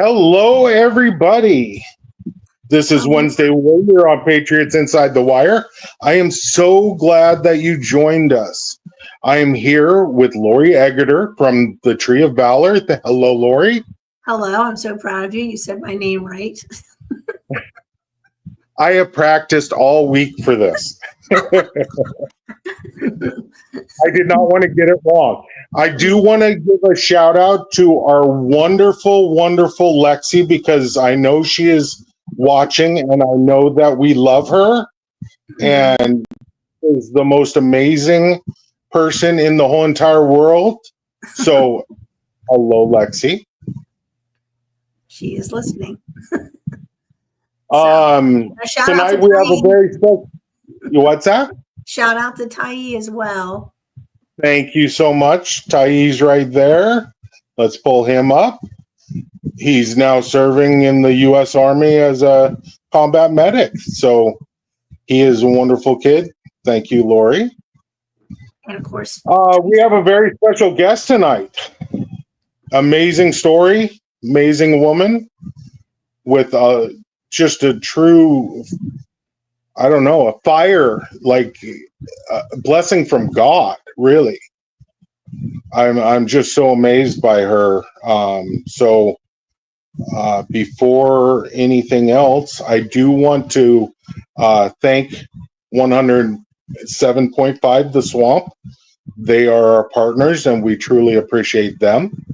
Hello, everybody. This is Wednesday Warrior on Patriots Inside the Wire. I am so glad that you joined us. I am here with Lori Egerter from the Tree of Valor. Hello, Lori. Hello, I'm so proud of you. You said my name right. I have practiced all week for this. I did not want to get it wrong. I do want to give a shout out to our wonderful, wonderful Lexi, because I know she is watching and I know that we love her and is the most amazing person in the whole entire world. So, hello, Lexi. She is listening. Tonight we have a very special. What's that? Shout out to Tai as well. Thank you so much. Tai's right there. Let's pull him up. He's now serving in the U.S. Army as a combat medic. So he is a wonderful kid. Thank you, Lori. And of course, we have a very special guest tonight. Amazing story, amazing woman with just a true, I don't know, a fire, like a blessing from God, really. I'm just so amazed by her. Before anything else, I do want to thank 107.5 The Swamp. They are our partners, and we truly appreciate them.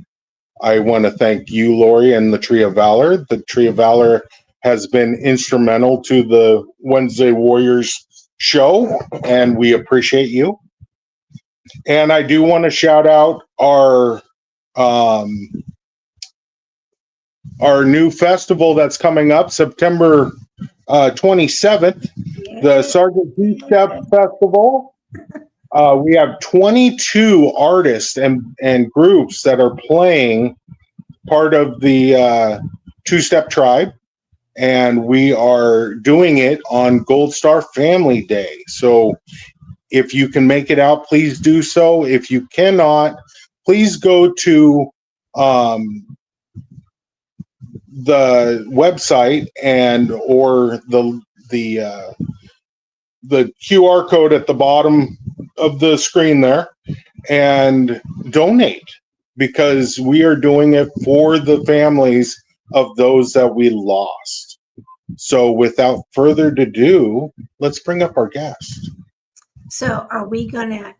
I want to thank you, Lori, and the Tree of Valor. The Tree of Valor has been instrumental to the Wednesday Warriors show, and we appreciate you. And I do want to shout out our new festival that's coming up, September 27th, the Sergeant P. Sept Festival. We have 22 artists and groups that are playing part of the Two-Step Tribe, and we are doing it on Gold Star Family Day. So if you can make it out, please do so. If you cannot, please go to the website or the QR code at the bottom of the screen there and donate, because we are doing it for the families of those that we lost. So without further ado, let's bring up our guest. So are we going to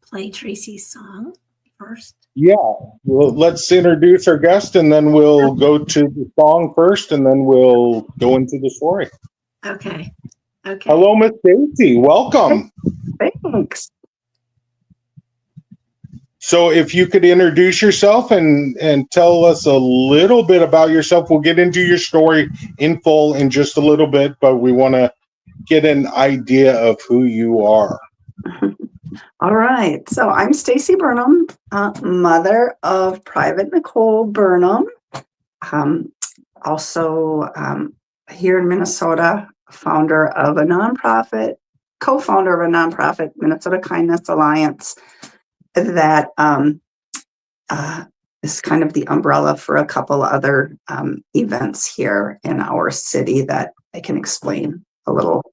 play Tracy's song first? Yeah, well, let's introduce our guest, and then we'll go to the song first, and then we'll go into the story. Okay. Hello, Miss Stacey. Welcome. Thanks. So if you could introduce yourself and tell us a little bit about yourself. We'll get into your story in full in just a little bit, but we want to get an idea of who you are. All right. So I'm Stacey Burnham, mother of Private Nicole Burnham. Also here in Minnesota, co-founder of a nonprofit, Minnesota Kindness Alliance, that is kind of the umbrella for a couple other events here in our city that I can explain a little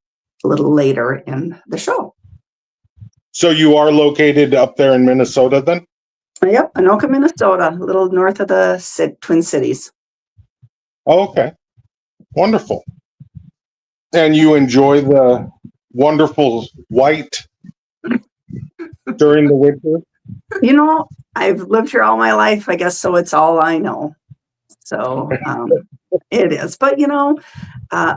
later in the show. So you are located up there in Minnesota then? Yep, Anoka, Minnesota, a little north of the Twin Cities. Oh, okay. Wonderful. And you enjoy the wonderful white during the winter? You know, I've lived here all my life, I guess, so it's all I know. So it is. But,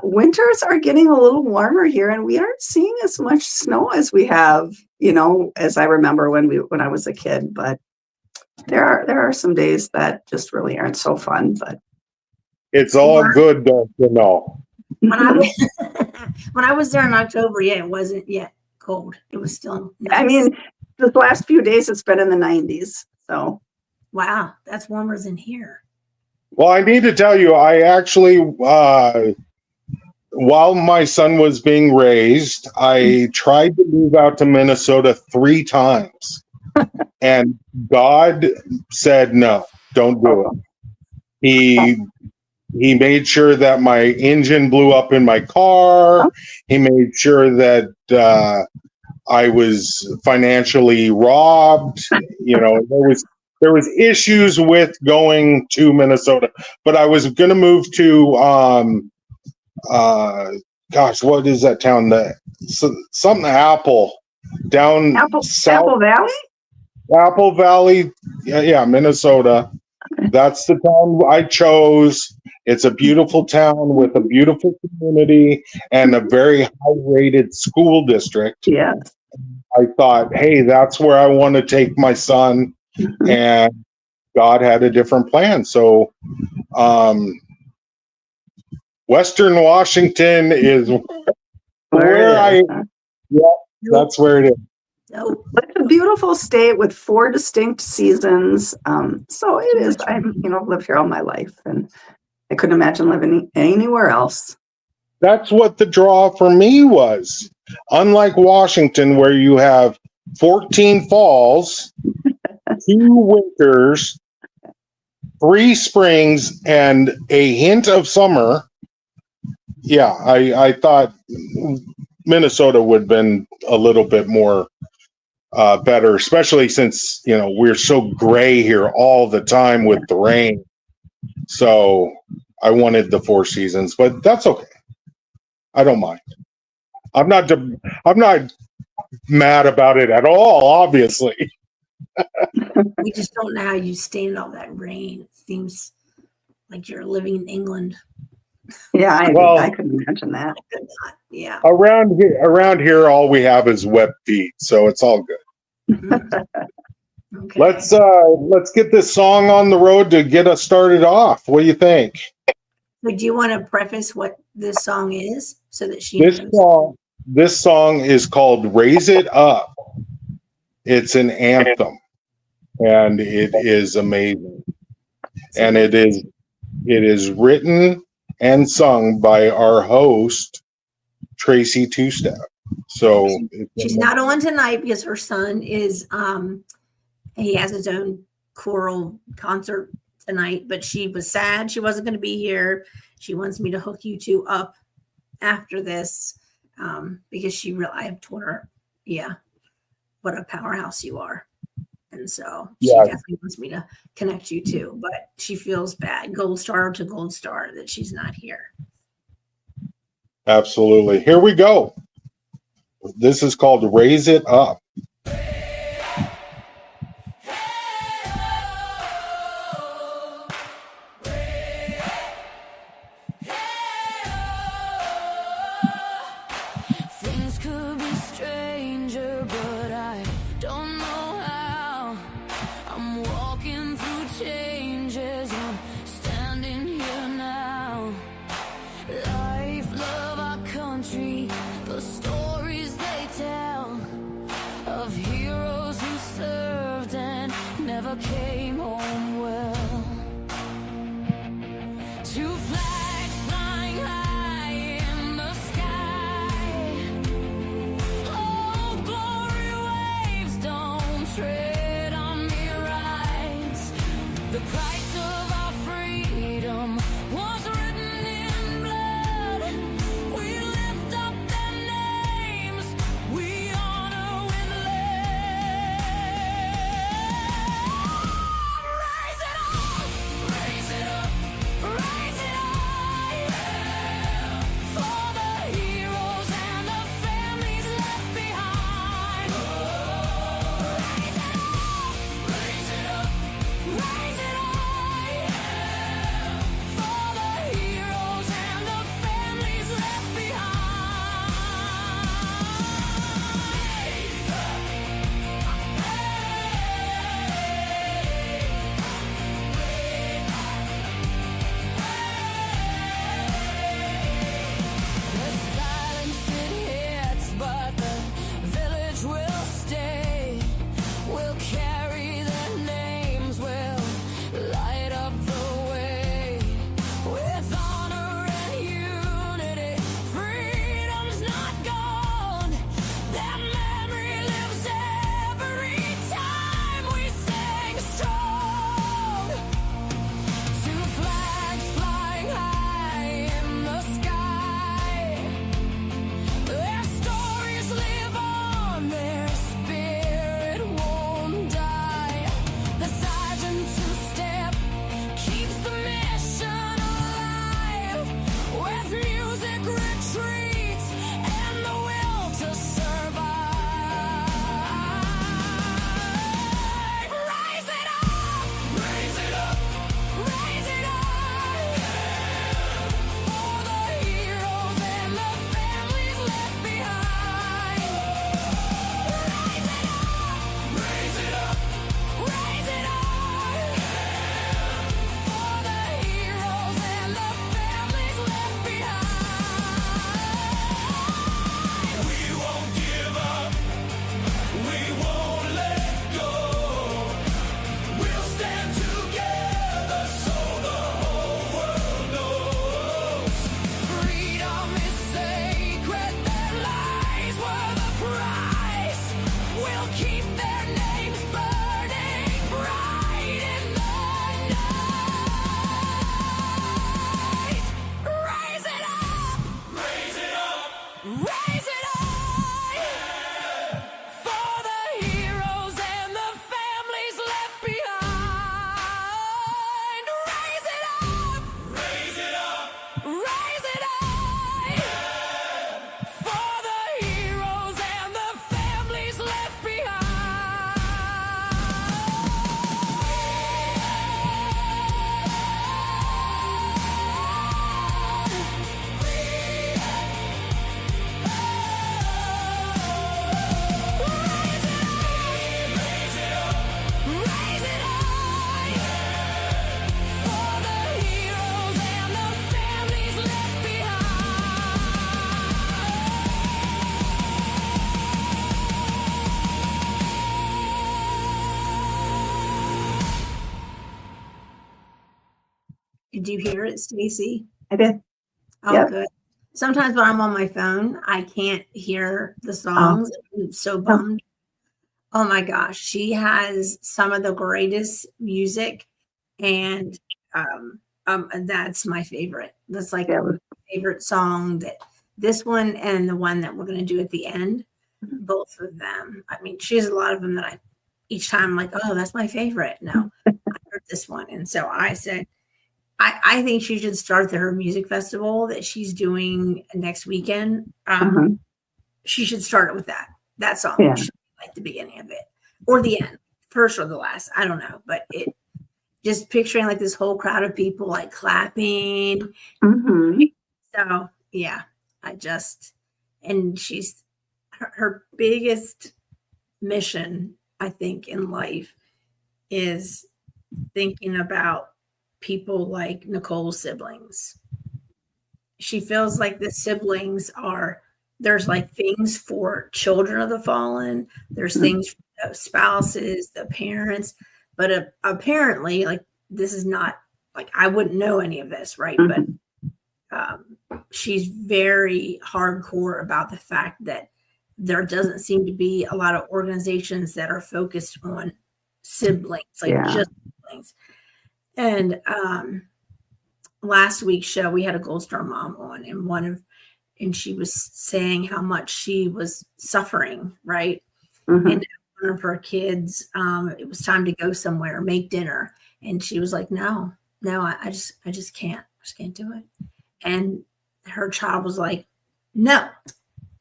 winters are getting a little warmer here, and we aren't seeing as much snow as we have, as I remember when I was a kid. But there are some days that just really aren't so fun. But it's all good, don't you know? When I was there in October, it wasn't yet cold. It was still nice. I mean, the last few days it's been in the 90s. So wow, that's warmer than here. Well, I need to tell you, I actually, while my son was being raised, I tried to move out to Minnesota 3 times. And God said, no, don't do it. He made sure that my engine blew up in my car. He made sure that I was financially robbed. You know, there was issues with going to Minnesota, but I was going to move to gosh, what is that town? Something Apple down south. Apple Valley? Apple Valley, yeah, Minnesota. That's the town I chose. It's a beautiful town with a beautiful community and a very high-rated school district. Yes. I thought, hey, that's where I want to take my son, and God had a different plan. So, Western Washington is that's where it is. It's a beautiful state with 4 distinct seasons. So it is. I'm, lived here all my life, and I couldn't imagine living anywhere else. That's what the draw for me was. Unlike Washington, where you have 14 falls, 2 winters, 3 springs, and a hint of summer. Yeah, I thought Minnesota would have been a little bit more better, especially since, we're so gray here all the time with the rain. So I wanted the 4 seasons, but that's okay. I don't mind. I'm not mad about it at all, obviously. We just don't know how you stand all that rain. It seems like you're living in England. Yeah, I couldn't imagine that. I could not. Yeah. Around here, all we have is wet feet, so it's all good. Okay. Let's get this song on the road to get us started off. What do you think? So do you want to preface what this song is so that she knows? This song is called "Raise It Up." It's an anthem, and it is amazing. And it is written and sung by our host, Tracy Two-Step. So she's not on tonight because her son is he has his own choral concert tonight, but she was sad she wasn't going to be here. She wants me to hook you 2 up after this because I have told her, what a powerhouse you are. And so she definitely wants me to connect you too, but she feels bad, gold star to gold star, that she's not here. Absolutely. Here we go. This is called "Raise It Up." Things could be stranger, but I don't know how. I'm walking through changes, I'm standing here now. Life, love, our country, the stories they tell of heroes who served and never came home well. 2 flags flying high in the sky. Oh, glory waves don't tread on me right. The price of our freedom was written in blood. We lift up their names, we honor with love. Did you hear it, Stacey? I did. Oh, Yep. good. Sometimes when I'm on my phone, I can't hear the Oh. songs. I'm so bummed. Oh my gosh, she has some of the greatest music, and that's my favorite. That's like Yeah. my favorite song. That this one and the one that we're going to do at the end, both of them. I mean, she has a lot of them that I each time I'm like, oh, that's my favorite. No, I heard this one, and so I said, I think she should start her music festival that she's doing next weekend. She should start it with that song. Yeah. Should be like the beginning of it or the end, first or the last. I don't know, but it just picturing like this whole crowd of people like clapping. So yeah, and she's her biggest mission, I think, in life is thinking about people like Nicole's siblings. She feels like the siblings there's like things for children of the fallen, there's things for the spouses, the parents, but apparently, like, this is not like, I wouldn't know any of this, right? But she's very hardcore about the fact that there doesn't seem to be a lot of organizations that are focused on siblings, like just siblings. And last week's show, we had a Gold Star mom on, and she was saying how much she was suffering, right? And one of her kids, it was time to go somewhere, make dinner, and she was like, "No, I just can't do it." And her child was like, "No,"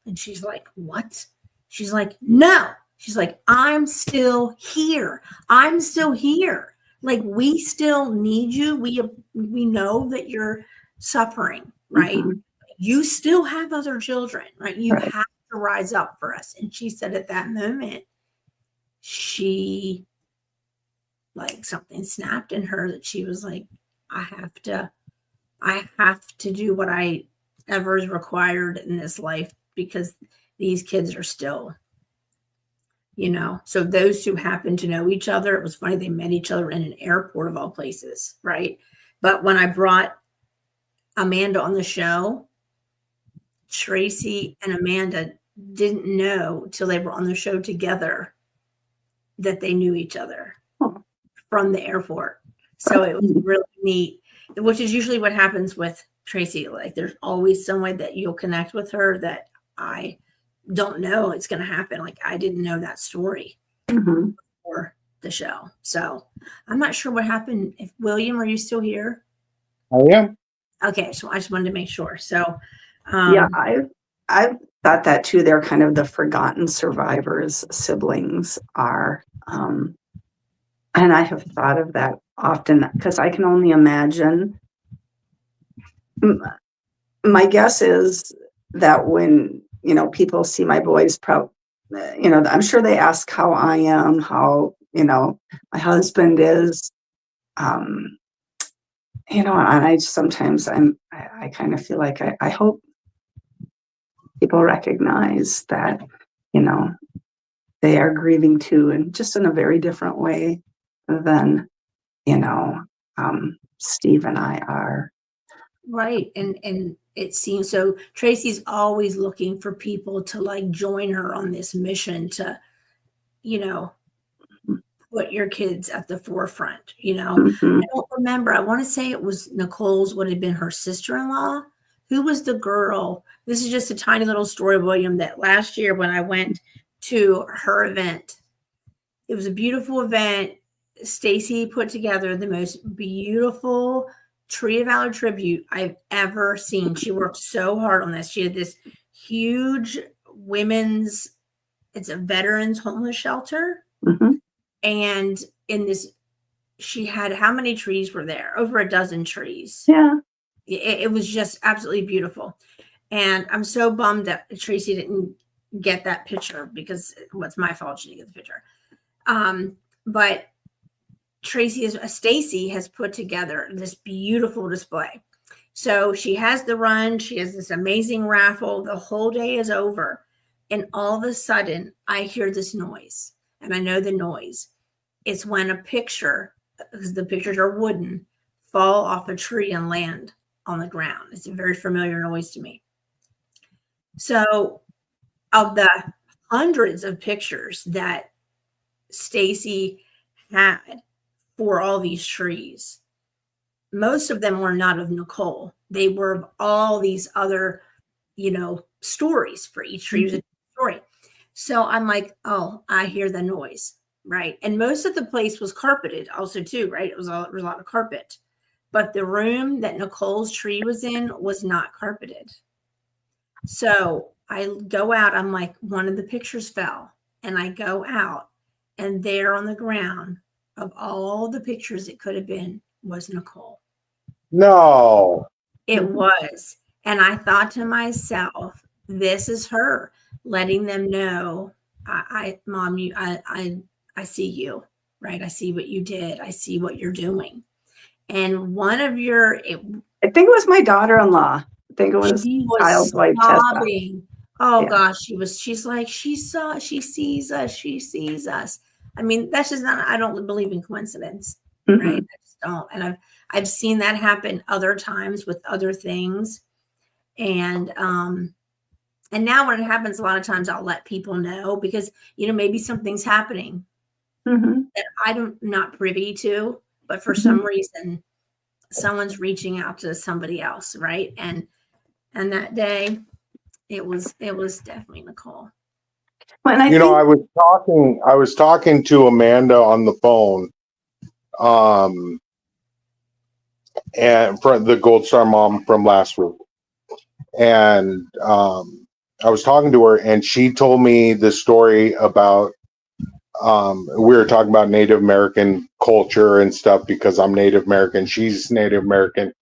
and she's like, "What?" She's like, "No." She's like, "I'm still here. I'm still here. Like, we still need you. We know that you're suffering, right? You still have other children, right? You have to rise up for us." And she said at that moment, she, like, something snapped in her that she was like, I have to do what I ever is required in this life, because these kids are still, so those who happen to know each other, it was funny, they met each other in an airport of all places, right? But when I brought Amanda on the show, Tracy and Amanda didn't know till they were on the show together that they knew each other from the airport. So it was really neat, which is usually what happens with Tracy. Like, there's always some way that you'll connect with her that I don't know it's going to happen. Like, I didn't know that story before the show. So I'm not sure what happened. If William, are you still here? I am. Okay. So I just wanted to make sure. So, yeah, I've thought that too. They're kind of the forgotten survivors, siblings are. And I have thought of that often, because I can only imagine. My guess is that when, people see my boys, I'm sure they ask how I am, how, my husband is, and I sometimes I kind of feel like I hope people recognize that, they are grieving too, and just in a very different way than, Steve and I are. Right. And it seems so. Tracy's always looking for people to, like, join her on this mission to, put your kids at the forefront. I don't remember. I want to say it was Nicole's, would have been her sister-in-law. Who was the girl? This is just a tiny little story, William, that last year when I went to her event, it was a beautiful event. Stacey put together the most beautiful Tree of Valor tribute I've ever seen. She worked so hard on this. She had this huge it's a veterans homeless shelter. And in this, she had, how many trees were there? Over a dozen trees. Yeah. It was just absolutely beautiful. And I'm so bummed that Tracy didn't get that picture, because what's my fault she didn't get the picture. But Stacey has put together this beautiful display. So she has the run, she has this amazing raffle, the whole day is over. And all of a sudden I hear this noise, and I know the noise. It's when a picture, because the pictures are wooden, fall off a tree and land on the ground. It's a very familiar noise to me. So of the hundreds of pictures that Stacey had for all these trees, most of them were not of Nicole. They were of all these other, stories. For each tree was a story. So I'm like, oh, I hear the noise, right? And most of the place was carpeted also too, right? There was a lot of carpet. But the room that Nicole's tree was in was not carpeted. So I go out, I'm like, one of the pictures fell. And I go out, and there on the ground of all the pictures it could have been was Nicole. No. It was. And I thought to myself, this is her letting them know, Mom, I see you, right? I see what you did. I see what you're doing. And one of your, I think it was my daughter-in-law. I think it was child's wife, sobbing. Oh Yeah. gosh, she's like, she sees us. I mean, that's just not, I don't believe in coincidence, Mhm. right? I just don't. And I've seen that happen other times with other things. And now when it happens, a lot of times I'll let people know because, maybe something's happening Mhm. that I'm not privy to, but for Mhm. some reason, someone's reaching out to somebody else. Right. And that day it was definitely Nicole. Well, and I You know, think, I was talking to Amanda on the phone, and from the Gold Star mom from last week. And I was talking to her, and she told me the story about we were talking about Native American culture and stuff because I'm Native American, she's Native American.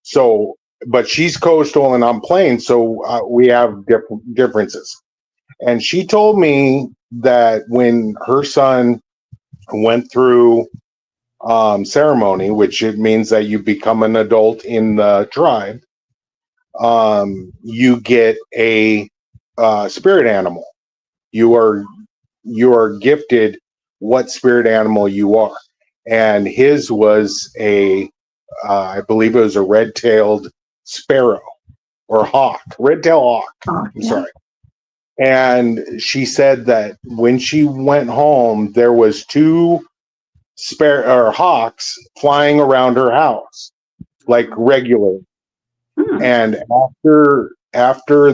So, but she's coastal and I'm plain, so we have differences. And she told me that when her son went through ceremony, which it means that you become an adult in the tribe, you get a spirit animal. You are gifted what spirit animal you are, and his was I believe it was a red-tailed sparrow or hawk, red-tailed hawk. I'm yeah. sorry. And she said that when she went home, there was two hawks flying around her house, like regular. Hmm. And after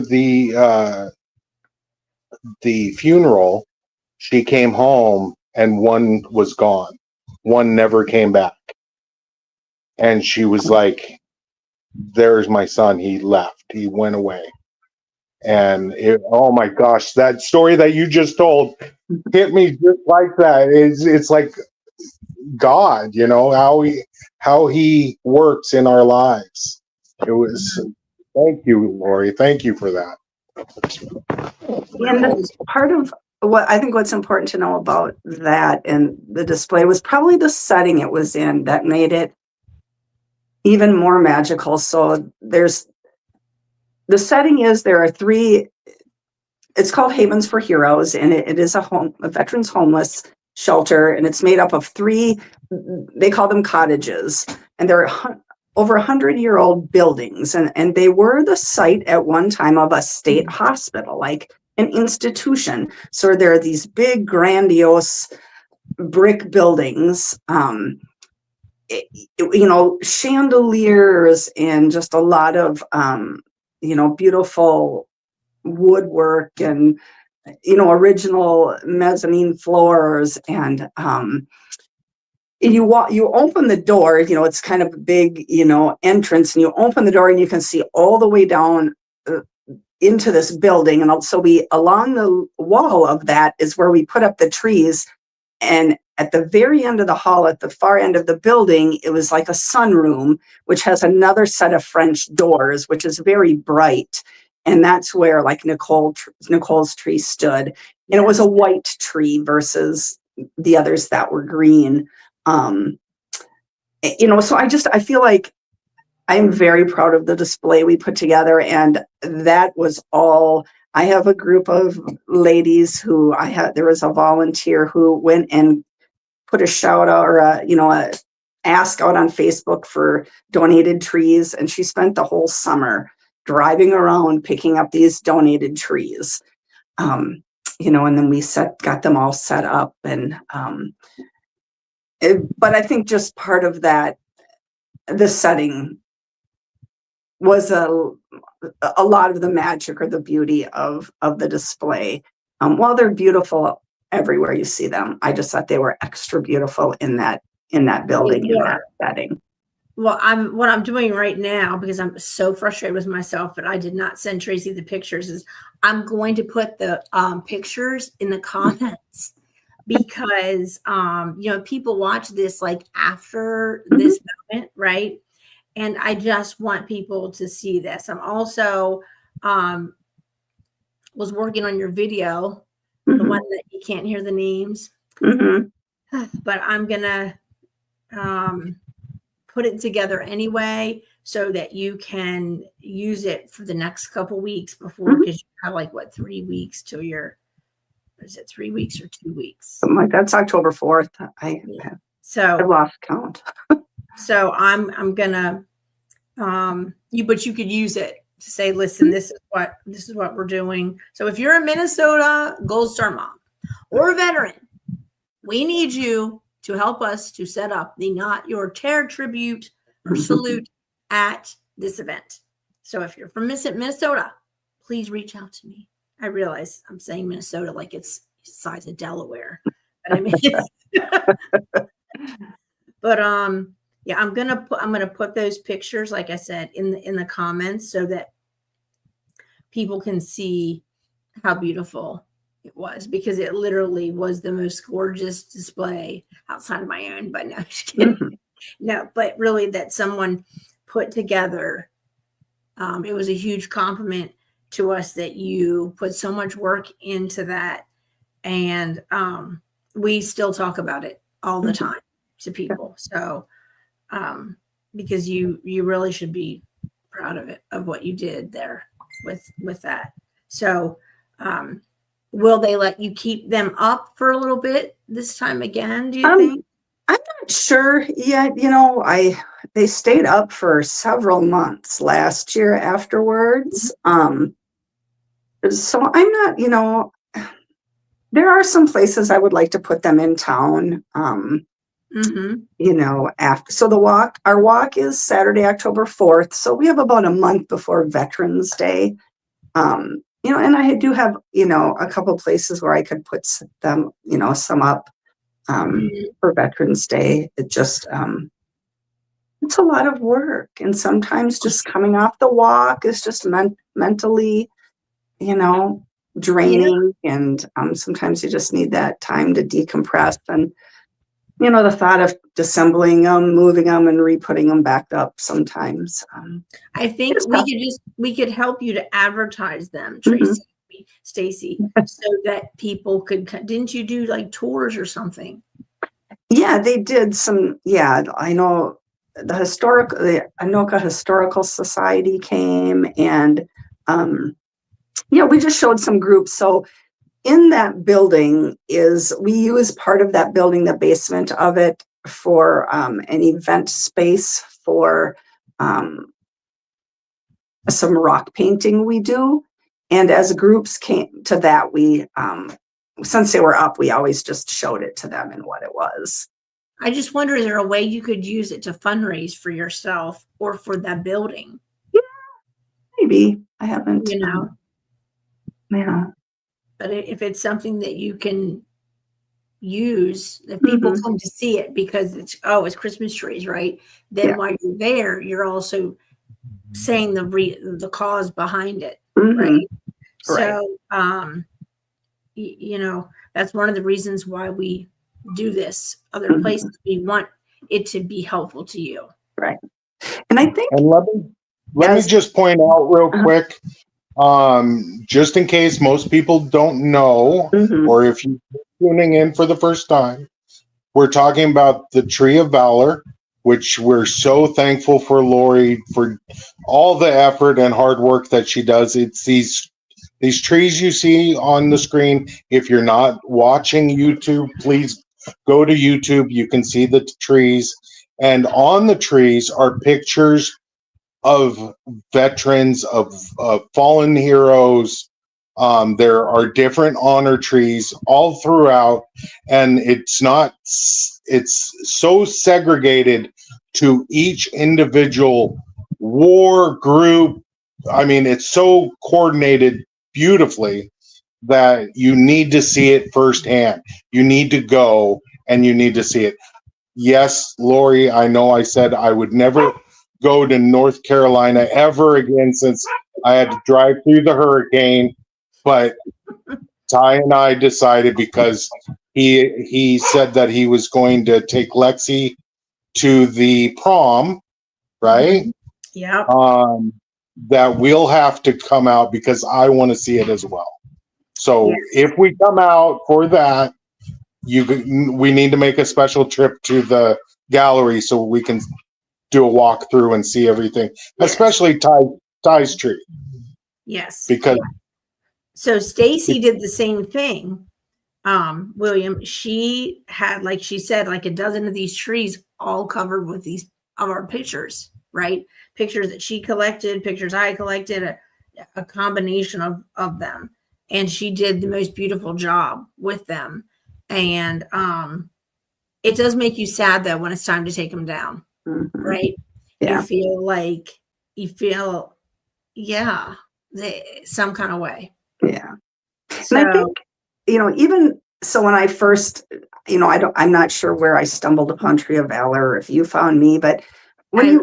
the funeral, she came home and one was gone. One never came back. And she was like, "There's my son. He left. He went away." And oh my gosh, that story that you just told hit me just like that. It's like God, how he works in our lives. It was. Thank you, Lori. Thank you for that. And that's part of what I think what's important to know about that and the display was probably the setting it was in that made it even more magical. So the setting is there are three, it's called Havens for Heroes, and it is a veterans homeless shelter, and it's made up of three, they call them cottages, and they're over 100-year-old buildings, and they were the site at one time of a state hospital, like an institution. So there are these big, grandiose brick buildings, chandeliers, and just a lot of beautiful woodwork and original mezzanine floors. And you open the door, it's kind of a big entrance, and you open the door and you can see all the way down into this building. And so along the wall of that is where we put up the trees, and at the very end of the hall, at the far end of the building, it was like a sunroom, which has another set of French doors, which is very bright. And that's where like Nicole's tree stood. And it was a white tree versus the others that were green. So I feel like I'm very proud of the display we put together. And that was all. I have a group of ladies there was a volunteer who went and put a shout out or a ask out on Facebook for donated trees, and she spent the whole summer driving around picking up these donated trees. You know, and then we got them all set up, and but I think just part of that, the setting was a lot of the magic or the beauty of the display. While they're beautiful everywhere you see them, I just thought they were extra beautiful in that building, in that setting. Well, what I'm doing right now, because I'm so frustrated with myself, but I did not send Tracy the pictures, is I'm going to put the pictures in the comments, because you know, people watch this like after this moment, right? And I just want people to see this. I'm also was working on your video, the one that you can't hear the names, but I'm gonna put it together anyway, so that you can use it for the next couple weeks before, because you have like, what, 3 weeks till your, is it 3 weeks or 2 weeks? Something like that's October 4th. I lost count. So I'm gonna but you could use it to say, listen, this is what we're doing. So if you're a Minnesota Gold Star mom or a veteran, we need you to help us to set up the Not Your Terror tribute or salute at this event. So if you're from Minnesota, please reach out to me. I realize I'm saying Minnesota like it's the size of Delaware, but I mean, but yeah, I'm gonna put those pictures, like I said, in the comments, so that people can see how beautiful it was, because it literally was the most gorgeous display outside of my own. But no, just kidding. No, but really, that someone put together. It was a huge compliment to us that you put so much work into that, and we still talk about it all the time to people. So because you really should be proud of it, of what you did there with that. So will they let you keep them up for a little bit this time again, do you think? I'm not sure yet. You know, they stayed up for several months last year afterwards. So I'm not, you know, there are some places I would like to put them in town. You know, so our walk is Saturday, October 4th. So we have about a month before Veterans Day. You know, and I do have, you know, a couple places where I could put them, you know, some up for Veterans Day. It just, it's a lot of work. And sometimes just coming off the walk is just mentally, you know, draining. And sometimes you just need that time to decompress. And, you know, the thought of disassembling them, moving them, and re-putting them back up sometimes. I think we could help you to advertise them, Tracy, Stacey, so that people could. Didn't you do like tours or something? Yeah, they did some. Yeah, I know the Anoka Historical Society came, and yeah, we just showed some groups. So in that building we use part of that building, the basement of it, for an event space for some rock painting we do. And as groups came to that, we, since they were up, we always just showed it to them and what it was. I just wonder, is there a way you could use it to fundraise for yourself or for that building? Yeah, maybe. I haven't, you know. Yeah. But if it's something that you can use, that people come to see it because it's Christmas trees, right? Then while you're there, you're also saying the cause behind it, right? So, you know, that's one of the reasons why we do this. Other places, we want it to be helpful to you, right? And I think, and let me just point out real quick. Just in case most people don't know, or if you're tuning in for the first time, we're talking about the Tree of Valor, which we're so thankful for Lori for all the effort and hard work that she does. It's these trees you see on the screen. If you're not watching YouTube, please go to YouTube. You can see the trees, And on the trees are pictures of veterans, of fallen heroes. There are different honor trees all throughout, and it's so segregated to each individual war group. I mean, it's so coordinated beautifully that you need to see it firsthand. You need to go and you need to see it. Yes, Lori, I know I said I would never go to North Carolina ever again since I had to drive through the hurricane, but Ty and I decided, because he said that he was going to take Lexi to the prom, right? Yeah. That we'll have to come out because I want to see it as well. So Yes. if we come out for that, we need to make a special trip to the gallery so we can do a walkthrough and see everything, Yes. especially Ty's tree. Yes. Because So Stacey did the same thing. William, she had, like she said, like a dozen of these trees all covered with these of our pictures, right? Pictures that she collected, pictures I collected, a combination of them. And she did the most beautiful job with them. And it does make you sad though when it's time to take them down, right? Yeah. You feel, yeah, some kind of way. Yeah. So, And I think, even so, when I first, I'm not sure where I stumbled upon Tree of Valor, or if you found me, but when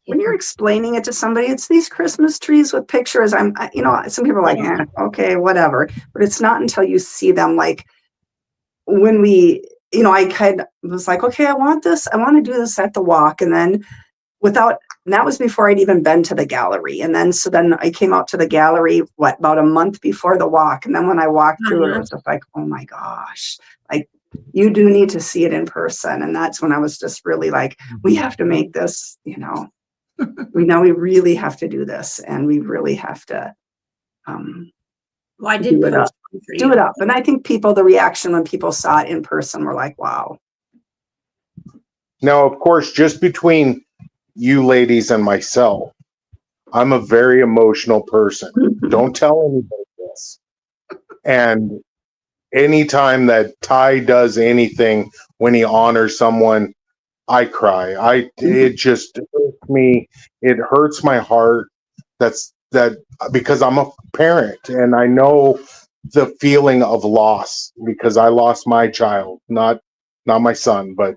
you're explaining it to somebody, it's these Christmas trees with pictures. Some people are like, okay, whatever. But it's not until you see them, like when I kind of was like, okay, I want this. I want to do this at the walk. And then that was before I'd even been to the gallery. And then I came out to the gallery, about a month before the walk. And then when I walked through it was just like, oh my gosh, like you do need to see it in person. And that's when I was just really like, we have to make this, we really have to do this. And we really have to do it up. And I think the reaction when people saw it in person were like, wow. Now, of course, just between you ladies and myself, I'm a very emotional person. Don't tell anybody this. And anytime that Ty does anything, when he honors someone, I cry. It just hurts me. It hurts my heart. Because I'm a parent and I know the feeling of loss, because I lost my child, not my son, but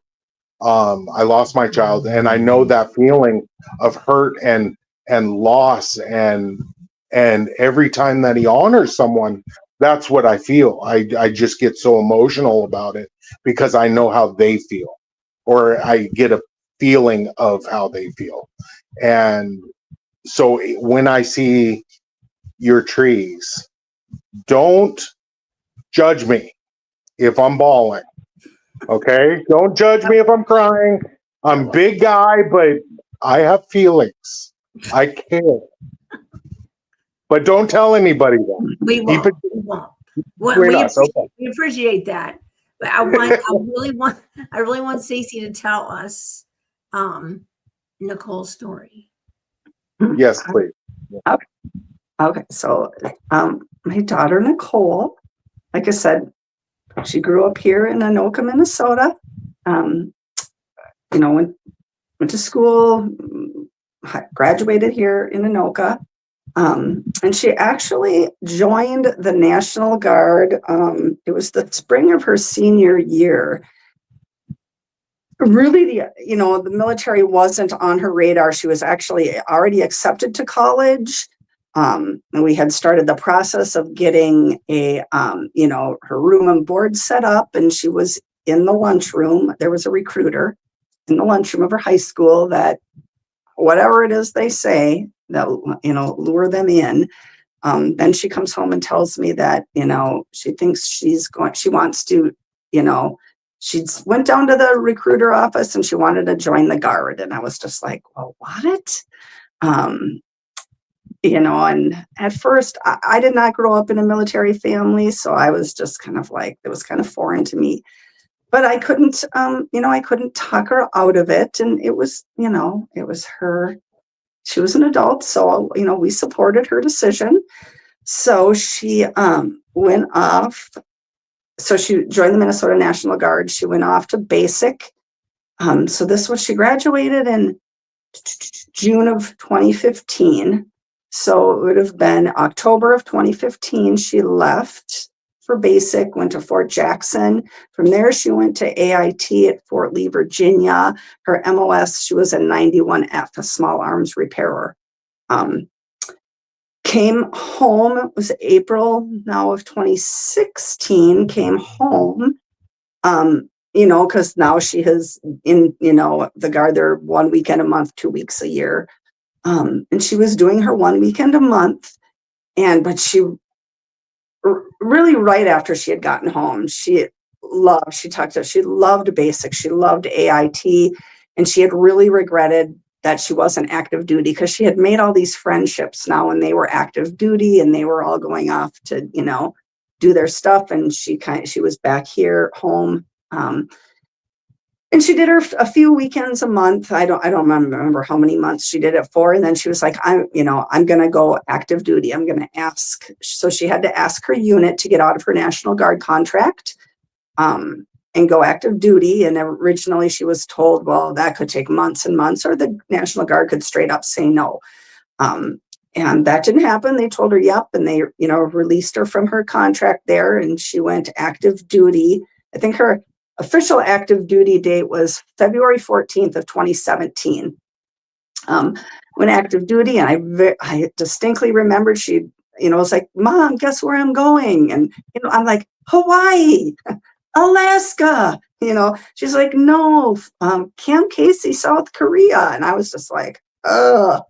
I lost my child, and I know that feeling of hurt and loss, and every time that he honors someone, that's what I feel. I just get so emotional about it because I know how they feel, or I get a feeling of how they feel. And so when I see your trees, don't judge me if I'm bawling. Okay, don't judge me if I'm crying. I'm a big guy, but I have feelings. I care. But don't tell anybody that. We won't. We appreciate that. But I really want Stacey to tell us Nicole's story. Yes, please. Okay, so my daughter Nicole, like I said, she grew up here in Anoka, Minnesota. Went to school, graduated here in Anoka, and she actually joined the National Guard. It was the spring of her senior year. Really, the military wasn't on her radar. She was actually already accepted to college. And we had started the process of getting her room and board set up, and she was in the lunchroom. There was a recruiter in the lunchroom of her high school that, whatever it is they say, that, lure them in. Then she comes home and tells me that, she thinks she wants to, she went down to the recruiter office and she wanted to join the Guard. And I was just like, well, what? And at first I did not grow up in a military family. So I was just kind of like, it was kind of foreign to me. but I couldn't, I couldn't talk her out of it. And it was, it was her, she was an adult. So, we supported her decision. So she went off. So she joined the Minnesota National Guard. She went off to basic. So this was, she graduated in June of 2015. So it would have been October of 2015. She left for basic, went to Fort Jackson. From there, she went to AIT at Fort Lee, Virginia. Her MOS, she was a 91F, a small arms repairer. Came home, it was April now of 2016, came home, because now she has in, the Guard, they're 1 weekend a month, 2 weeks a year. And she was doing her 1 weekend a month. But she really, right after she had gotten home, she loved basic, she loved AIT, and she had really regretted that she wasn't active duty, because she had made all these friendships now and they were active duty and they were all going off to, do their stuff. And she was back here home. And she did her a few weekends a month. I don't remember how many months she did it for. And then she was like, I'm going to go active duty. I'm going to ask. So she had to ask her unit to get out of her National Guard contract, and go active duty. And originally she was told, well, that could take months and months, or the National Guard could straight up say no. And that didn't happen. They told her, yep. And they, released her from her contract there, and she went active duty. I think her official active duty date was February 14th of 2017. Went active duty, and I distinctly remembered she, was like, Mom, guess where I'm going? And, I'm like, Hawaii, Alaska, she's like, no, Camp Casey, South Korea. And I was just like, ugh.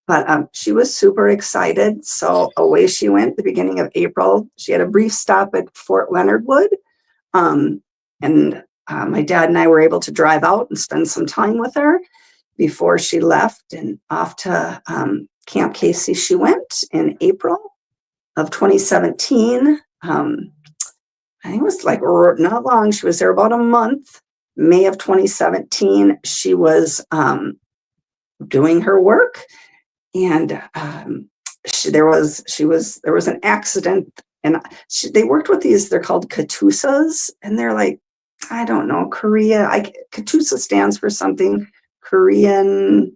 But she was super excited. So away she went the beginning of April. She had a brief stop at Fort Leonard Wood. And my dad and I were able to drive out and spend some time with her before she left, and off to Camp Casey she went in April of 2017. I think it was like not long. She was there about a month. May of 2017, she was doing her work, and there was an accident, and they worked with these. They're called Katusas, and they're like, I don't know, Katusa stands for something Korean.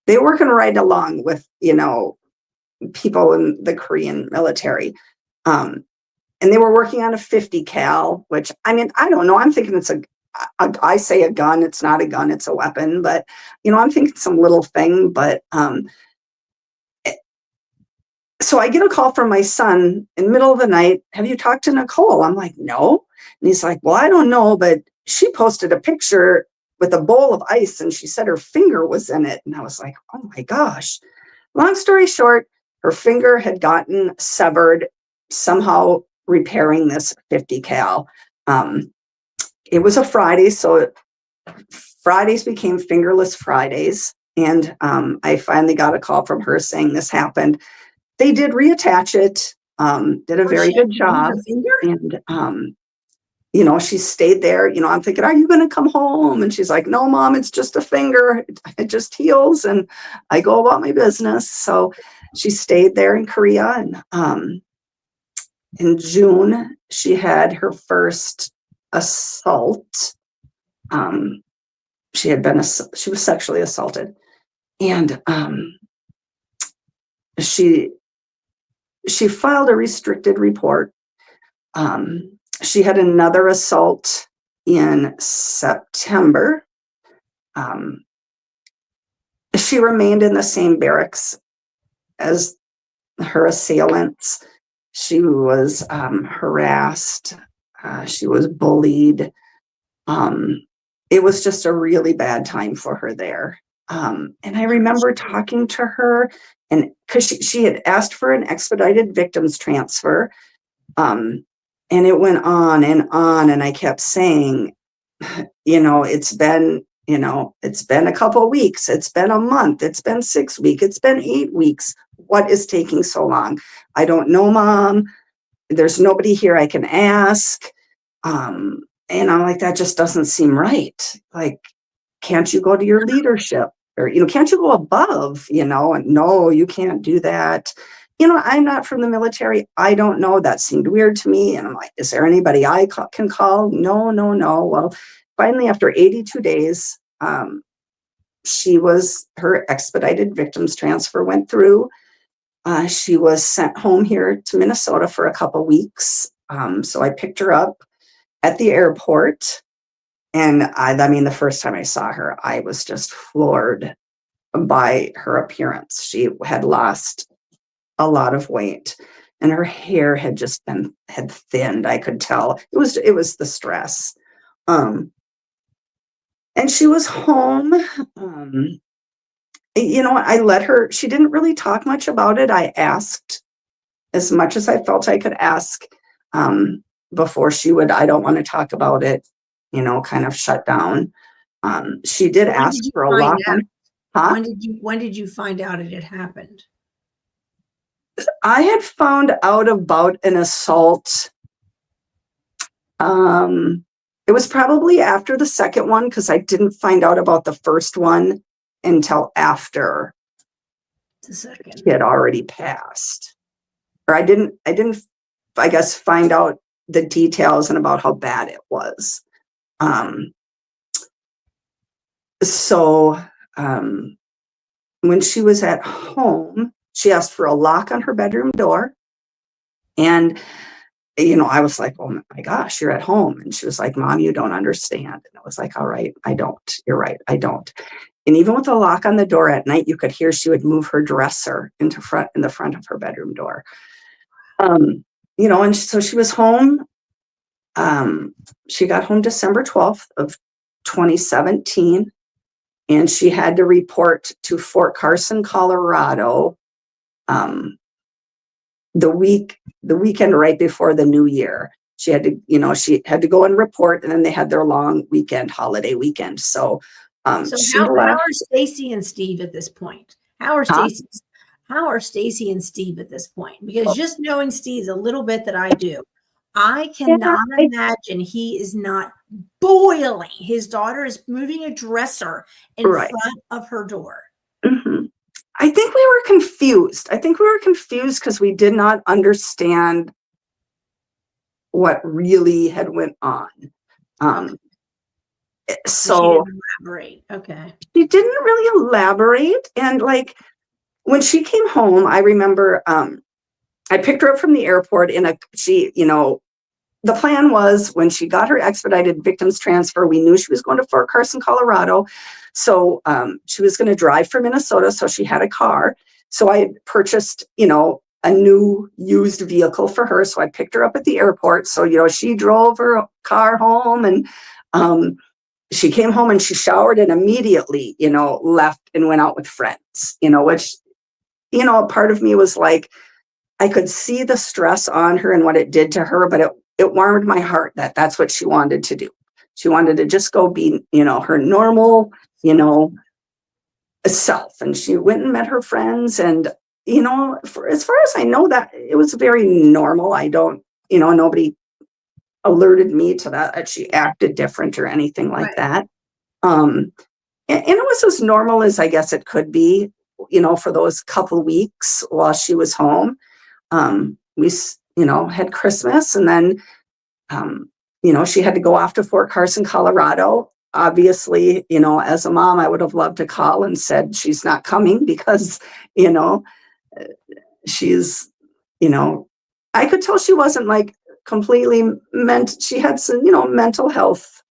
They working right along with people in the Korean military. And they were working on a 50 cal, which, I don't know. I'm thinking I say a gun, it's not a gun, it's a weapon, but, I'm thinking some little thing, but, so I get a call from my son in the middle of the night. Have you talked to Nicole? I'm like, no. And he's like, well, I don't know, but she posted a picture with a bowl of ice and she said her finger was in it. And I was like, oh my gosh. Long story short, her finger had gotten severed, somehow repairing this 50 cal. It was a Friday, so Fridays became Fingerless Fridays. And I finally got a call from her saying this happened. They did reattach it, did a very good job. And, she stayed there. I'm thinking, are you going to come home? And she's like, no, Mom, it's just a finger. It just heals. And I go about my business. So she stayed there in Korea. And in June, she had her first assault. She was sexually assaulted. And she filed a restricted report. She had another assault in September. She remained in the same barracks as her assailants. She was harassed. She was bullied. It was just a really bad time for her there. And I remember talking to her, and because she had asked for an expedited victims transfer. And it went on, and I kept saying, it's been a couple of weeks, it's been a month, it's been 6 weeks, it's been 8 weeks. What is taking so long? I don't know, Mom. There's nobody here I can ask. And I'm like, that just doesn't seem right. Like, can't you go to your leadership? Or, can't you go above, and no, you can't do that. I'm not from the military. I don't know. That seemed weird to me. And I'm like, is there anybody I can call? No, no, no. Well, finally, after 82 days, her expedited victims transfer went through. She was sent home here to Minnesota for a couple weeks. So I picked her up at the airport. And I mean, the first time I saw her, I was just floored by her appearance. She had lost a lot of weight, and her hair had thinned. I could tell it was the stress. And she was home. I let her. She didn't really talk much about it. I asked as much as I felt I could ask before she would. I don't want to talk about it. Kind of shut down. She did ask for a lot. Huh? When did you find out it had happened? I had found out about an assault. It was probably after the second one, because I didn't find out about the first one until after the second. She had already passed. Or I didn't, I guess, find out the details and about how bad it was. When she was at home, she asked for a lock on her bedroom door. And, I was like, oh my gosh, you're at home. And she was like, Mom, you don't understand. And I was like, all right, I don't. You're right, I don't. And even with a lock on the door at night, you could hear she would move her dresser in the front of her bedroom door. And so she was home. She got home December 12th of 2017. And she had to report to Fort Carson, Colorado, the weekend right before the new year. She had to go and report, and then they had their long holiday weekend. So how are Stacey and Steve at this point? How are Stacey and Steve at this point? Because just knowing Steve's a little bit that I do, I cannot imagine he is not boiling. His daughter is moving a dresser in front of her door. Mm-hmm. I think we were confused. Because we did not understand what really had went on. So she didn't elaborate. Okay. She didn't really elaborate. And when she came home, I remember I picked her up from the airport the plan was, when she got her expedited victims transfer, we knew she was going to Fort Carson, Colorado. So she was going to drive from Minnesota. So she had a car. So I had purchased, a new used vehicle for her. So I picked her up at the airport. So, she drove her car home, and she came home and she showered and immediately, left and went out with friends, which, part of me was like, I could see the stress on her and what it did to her, but it warmed my heart that that's what she wanted to do. She wanted to just go be, her normal, self. And she went and met her friends. And, as far as I know, that it was very normal. I don't, nobody alerted me to that she acted different or anything like that. And it was as normal as I guess it could be, for those couple weeks while she was home. We, had Christmas, and then, she had to go off to Fort Carson, Colorado. Obviously, as a mom, I would have loved to call and said she's not coming because, she's, I could tell she wasn't completely she had some, mental health,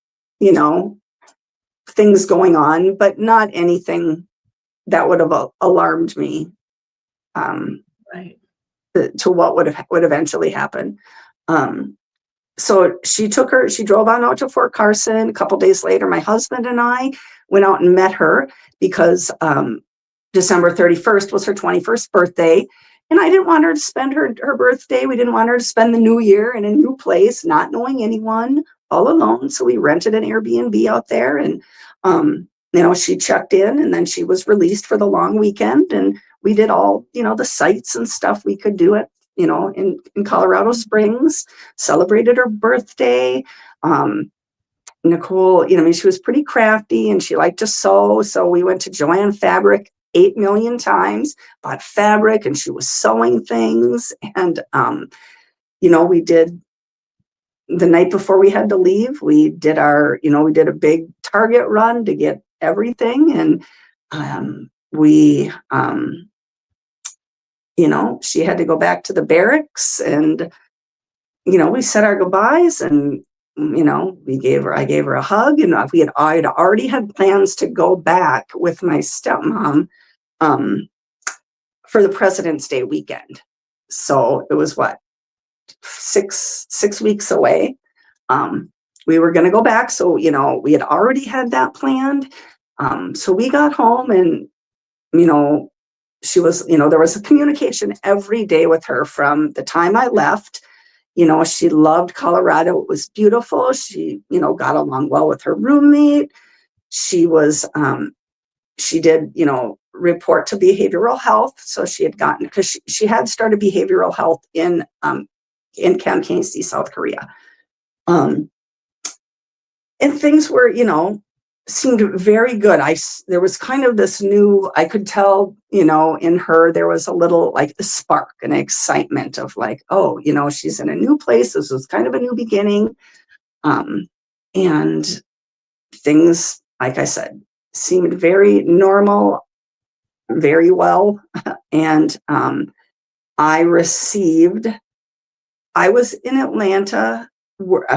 things going on, but not anything that would have alarmed me. To what would eventually happen. So she drove on out to Fort Carson. A couple days later, my husband and I went out and met her because December 31st was her 21st birthday. And I didn't want her to spend her birthday. We didn't want her to spend the new year in a new place, not knowing anyone, all alone. So we rented an Airbnb out there, and she checked in, and then she was released for the long weekend. And we did all, the sites and stuff we could do it, in Colorado Springs, celebrated her birthday. Nicole, you know, I mean, she was pretty crafty and she liked to sew. So we went to Joann Fabric 8 million times, bought fabric, and she was sewing things. And, you know, we did the night before we had to leave, we did our, you know, we did a big Target run to get everything. And you know, she had to go back to the barracks, and, you know, we said our goodbyes, and, you know, I gave her a hug, and I'd already had plans to go back with my stepmom, for the President's Day weekend. So it was what, six weeks away. We were going to go back. So, you know, we had already had that planned. So we got home, and, you know, she was, you know, there was a communication every day with her from the time I left. You know, she loved Colorado. It was beautiful. She, you know, got along well with her roommate. She was, she did, you know, report to behavioral health. So she had gotten, because she had started behavioral health in Kamkainsi, South Korea. And things were, you know, seemed very good. There was kind of this new, I could tell, you know, in her, there was a little like a spark, an excitement of like, oh, you know, she's in a new place. This was kind of a new beginning. And things, like I said, seemed very normal, very well. And I was in Atlanta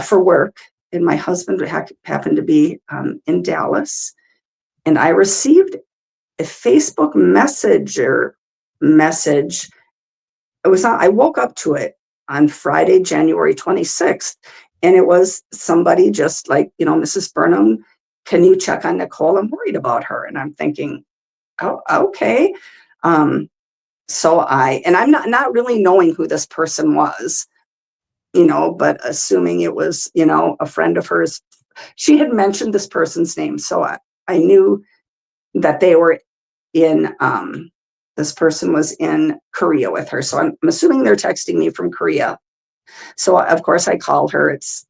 for work, and my husband happened to be in Dallas, and I received a Facebook message. I woke up to it on Friday, January 26th, and it was somebody just like, you know, Mrs. Burnham, can you check on Nicole? I'm worried about her. And I'm thinking, oh, okay. So I'm not really knowing who this person was, you know, but assuming it was, you know, a friend of hers. She had mentioned this person's name. So I knew that they were in, this person was in Korea with her. So I'm assuming they're texting me from Korea. So of course I called her. It's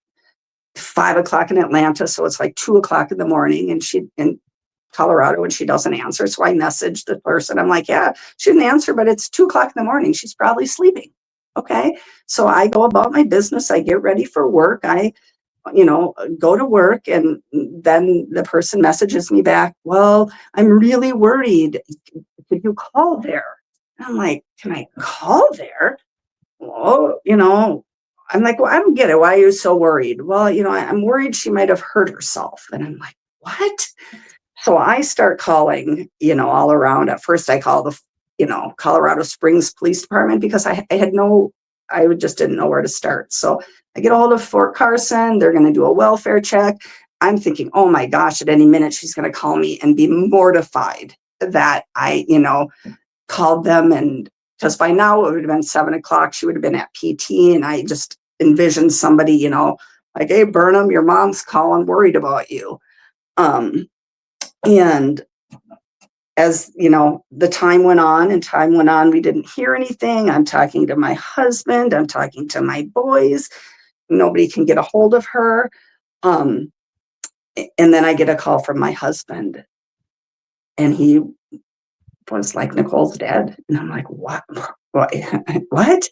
5 o'clock in Atlanta. So it's like 2 o'clock in the morning, and she in Colorado, and she doesn't answer. So I messaged the person. I'm like, yeah, she didn't answer, but it's 2 o'clock in the morning. She's probably sleeping. Okay. So I go about my business. I get ready for work. I, you know, go to work, and then the person messages me back. Well, I'm really worried. Could you call there? And I'm like, can I call there? Well, you know, I'm like, well, I don't get it. Why are you so worried? Well, you know, I'm worried she might have hurt herself. And I'm like, what? So I start calling, you know, all around. At first I call the, you know, Colorado Springs Police Department, because I just didn't know where to start. So I get a hold of Fort Carson. They're going to do a welfare check. I'm thinking, oh my gosh, at any minute she's going to call me and be mortified that I, you know, called them. And because by now it would have been 7 o'clock, she would have been at PT. And I just envisioned somebody, you know, like, hey, Burnham, your mom's calling, worried about you. And as, you know, the time went on, we didn't hear anything. I'm talking to my husband. I'm talking to my boys. Nobody can get a hold of her. And then I get a call from my husband, and he was like, Nicole's dead. And I'm like, what? What?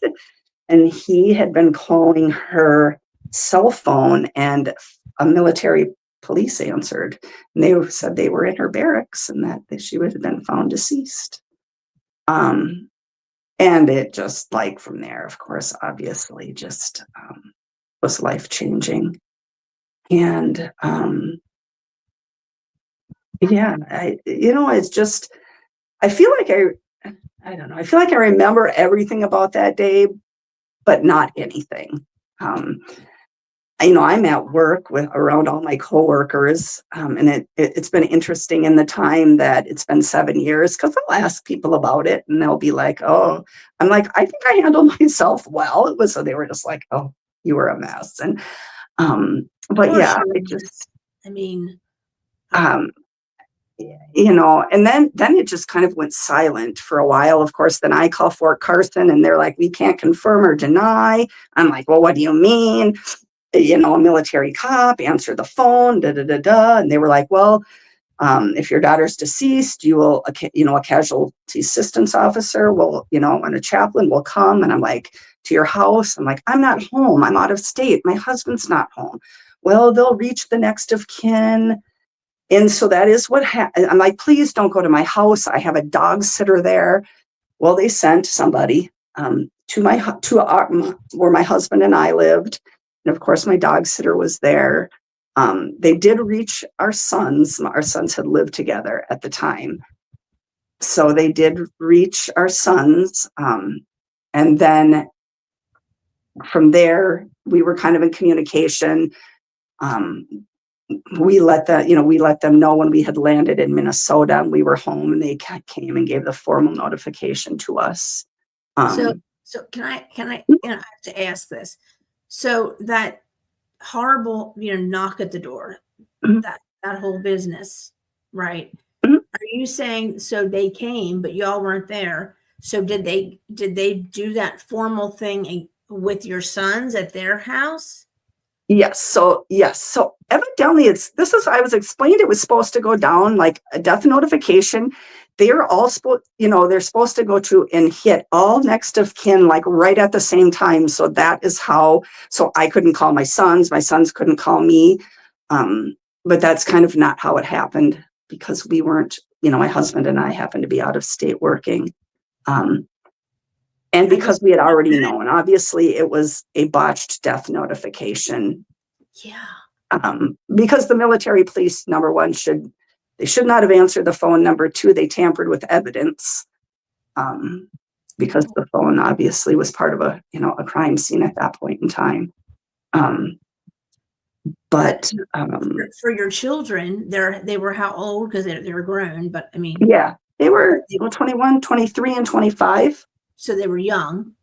And he had been calling her cell phone, and a military police answered, and they said they were in her barracks and that she would have been found deceased. And it just, like, from there, of course, obviously just was life-changing. And yeah, it's just, I feel like I don't know, I feel like I remember everything about that day, but not anything. You know, I'm at work around all my coworkers, and it's been interesting in the time that it's been 7 years, because I'll ask people about it, and they'll be like, "Oh," I'm like, "I think I handled myself well." So they were just like, "Oh, you were a mess," and but yeah, you know, and then it just kind of went silent for a while. Of course, then I call Fort Carson, and they're like, "We can't confirm or deny." I'm like, "Well, what do you mean?" a military cop, answer the phone, and they were like, well, if your daughter's deceased, you will, a casualty assistance officer will, and a chaplain will come. And I'm like, to your house? I'm like, I'm not home. I'm out of state. My husband's not home. Well, they'll reach the next of kin. And so that is what happened. I'm like, please don't go to my house. I have a dog sitter there. Well, they sent somebody to where my husband and I lived. And of course, my dog sitter was there. They did reach our sons. Our sons had lived together at the time. So they did reach our sons. And then from there, we were kind of in communication. We let them know when we had landed in Minnesota and we were home, and they came and gave the formal notification to us. So can I have to ask this? So that horrible, knock at the door, Mhm. that whole business, right? Mhm. Are you saying, so they came, but y'all weren't there? So did they do that formal thing with your sons at their house? Yes. So evidently I was explained it was supposed to go down like a death notification. They're all they're supposed to go to and hit all next of kin like right at the same time. So that is how, so I couldn't call my sons couldn't call me. But that's kind of not how it happened, because we weren't, my husband and I happened to be out of state working. And because we had already known, obviously it was a botched death notification. Yeah. Because the military police, number one, should not have answered the phone. Number two, they tampered with evidence. Because the phone obviously was part of a crime scene at that point in time. But for your children, they were how old? Because they were grown, but I mean, yeah, they were 21, 23, and 25. So they were young.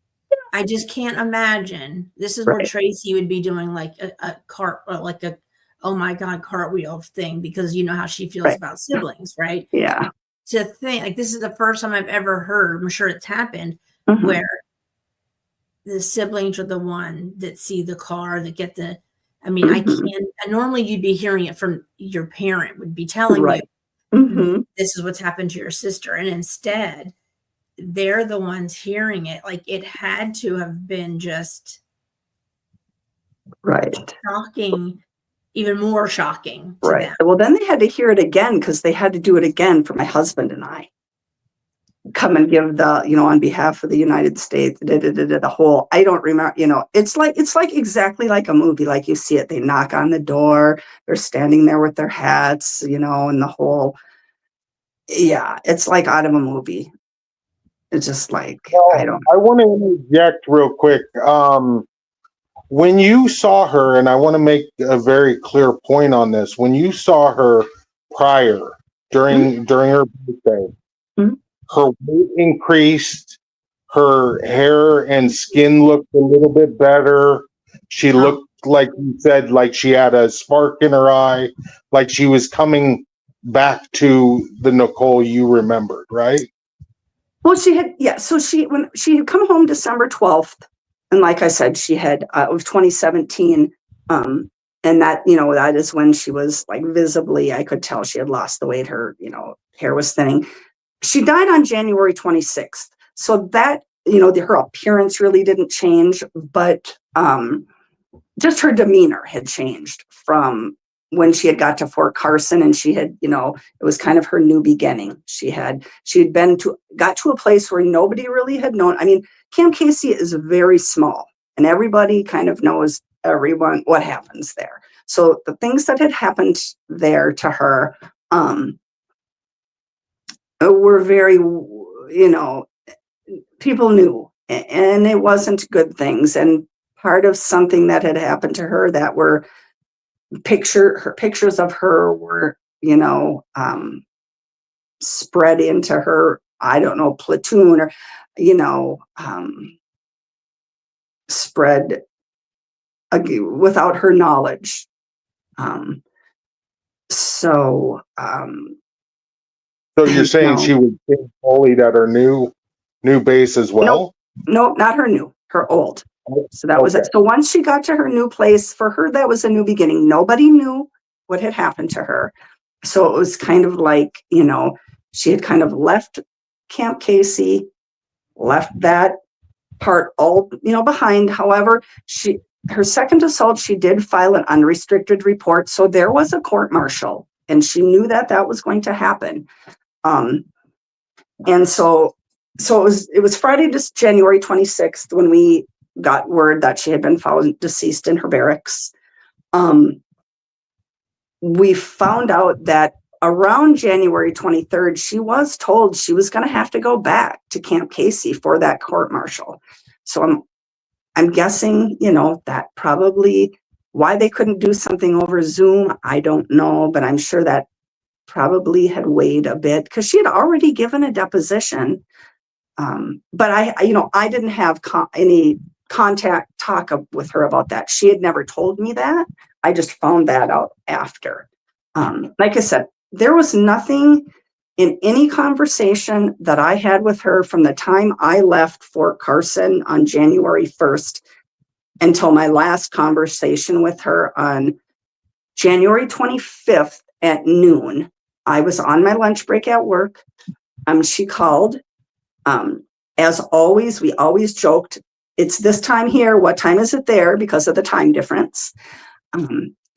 I just can't imagine. This is where Tracy would be doing like a cart, or like a, oh my God, cartwheel thing, because you know how she feels about siblings, right? Yeah. To think like this is the first time I've ever heard, I'm sure it's happened, Mhm. where the siblings are the one that see the car, that get the, I mean, I can't, normally you'd be hearing it from your parent would be telling you, this is what's happened to your sister. And instead, they're the ones hearing it. Like it had to have been just shocking, even more shocking to them. Well, then they had to hear it again, because they had to do it again for my husband and I. Come and give the, on behalf of the United States, the whole, I don't remember, it's like exactly like a movie, like you see it. They knock on the door, they're standing there with their hats, and the whole, it's like out of a movie. It's just like, I want to interject real quick. When you saw her, and I want to make a very clear point on this, when you saw her prior, during her birthday, her weight increased, her hair and skin looked a little bit better. She looked, like you said, like she had a spark in her eye, like she was coming back to the Nicole you remembered, right? Well, she had, so when she had come home December 12th, and like I said, she had, it was 2017, and that, that is when she was like visibly, I could tell she had lost the weight, her, hair was thinning. She died on January 26th. So that, her appearance really didn't change, but just her demeanor had changed from when she had got to Fort Carson, and she had, it was kind of her new beginning. She had got to a place where nobody really had known. I mean, Camp Casey is very small, and everybody kind of knows everyone, what happens there. So the things that had happened there to her, were very, people knew, and it wasn't good things. And part of something that had happened to her that were pictures of her were, spread into her, I don't know, platoon, or, spread without her knowledge. So you're saying she was being bullied at her new base as well? Nope, not her new, her old. So that was it. So once she got to her new place, for her, that was a new beginning. Nobody knew what had happened to her. So it was kind of like, she had kind of left Camp Casey, left that part all, behind. However, her second assault, she did file an unrestricted report. So there was a court martial and she knew that was going to happen. And so it was Friday, just January 26th, when we got word that she had been found deceased in her barracks. We found out that around January 23rd, she was told she was going to have to go back to Camp Casey for that court martial. So I'm guessing, that probably why they couldn't do something over Zoom, I don't know, but I'm sure that probably had weighed a bit because she had already given a deposition. But I didn't have any talk with her about that. She had never told me that. I just found that out after. Like I said, there was nothing in any conversation that I had with her from the time I left Fort Carson on January 1st until my last conversation with her on January 25th at noon. I was on my lunch break at work. She called. As always, we always joked, it's this time here. What time is it there? Because of the time difference.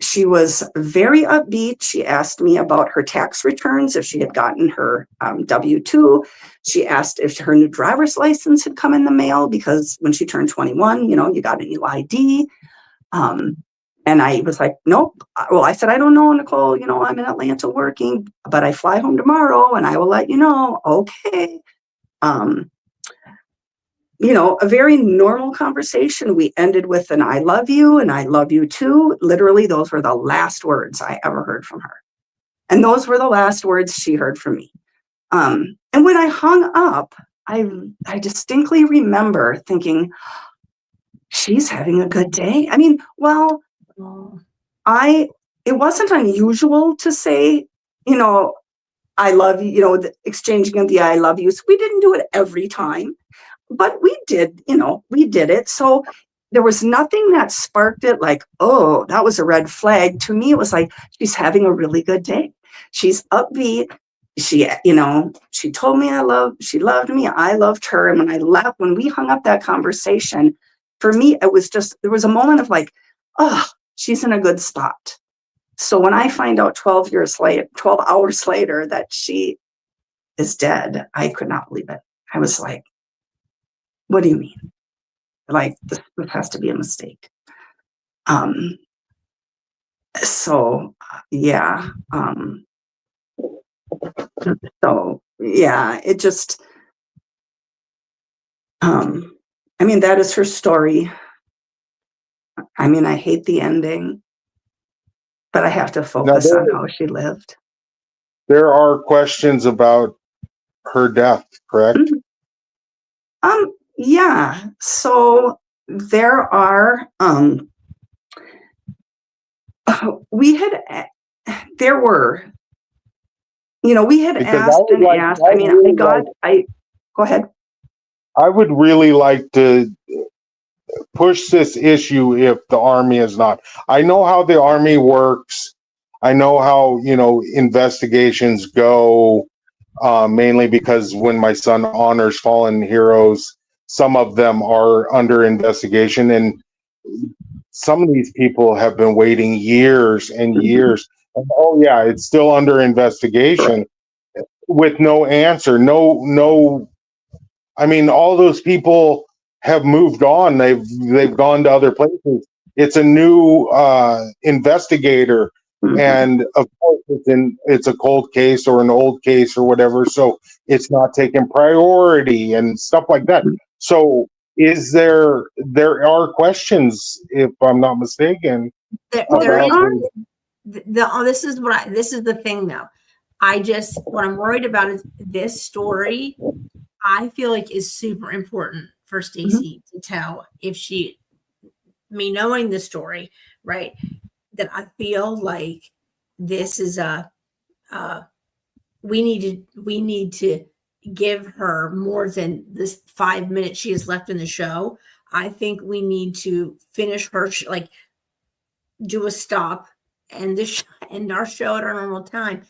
She was very upbeat. She asked me about her tax returns, if she had gotten her W-2. She asked if her new driver's license had come in the mail, because when she turned 21, you got a new ID. And I was like, nope. Well, I said, I don't know, Nicole, I'm in Atlanta working, but I fly home tomorrow and I will let you know. Okay. A very normal conversation. We ended with an I love you and I love you too. Literally, those were the last words I ever heard from her. And those were the last words she heard from me. And when I hung up, I distinctly remember thinking, she's having a good day. I mean, well, it wasn't unusual to say, I love you, the exchanging of the I love yous. We didn't do it every time. But we did it. So there was nothing that sparked it like, oh, that was a red flag. To me, it was like, she's having a really good day. She's upbeat. She told me she loved me. I loved her. And when I left, when we hung up that conversation, for me, it was just, there was a moment of like, oh, she's in a good spot. So when I find out 12 hours later that she is dead, I could not believe it. I was like, what do you mean? Like, this has to be a mistake. So yeah. So yeah, it just, that is her story. I hate the ending, but I have to focus on how she lived. There are questions about her death, correct? Yeah. So there are, we had asked and asked. Go ahead. I would really like to push this issue if the Army is not. I know how the Army works. I know how, investigations go, mainly because when my son honors fallen heroes, some of them are under investigation, and some of these people have been waiting years and years. And, oh yeah, it's still under investigation with no answer. No. All those people have moved on. They've gone to other places. It's a new investigator, and of course it's a cold case or an old case or whatever. So it's not taking priority and stuff like that. So there are questions, if I'm not mistaken. There is. This is the thing though. What I'm worried about is this story. I feel like is super important for Stacey to tell. Me knowing the story, right? That I feel like this is we need to give her more than this 5 minutes she has left in the show. I think we need to finish her, like do a stop and end our show at our normal time.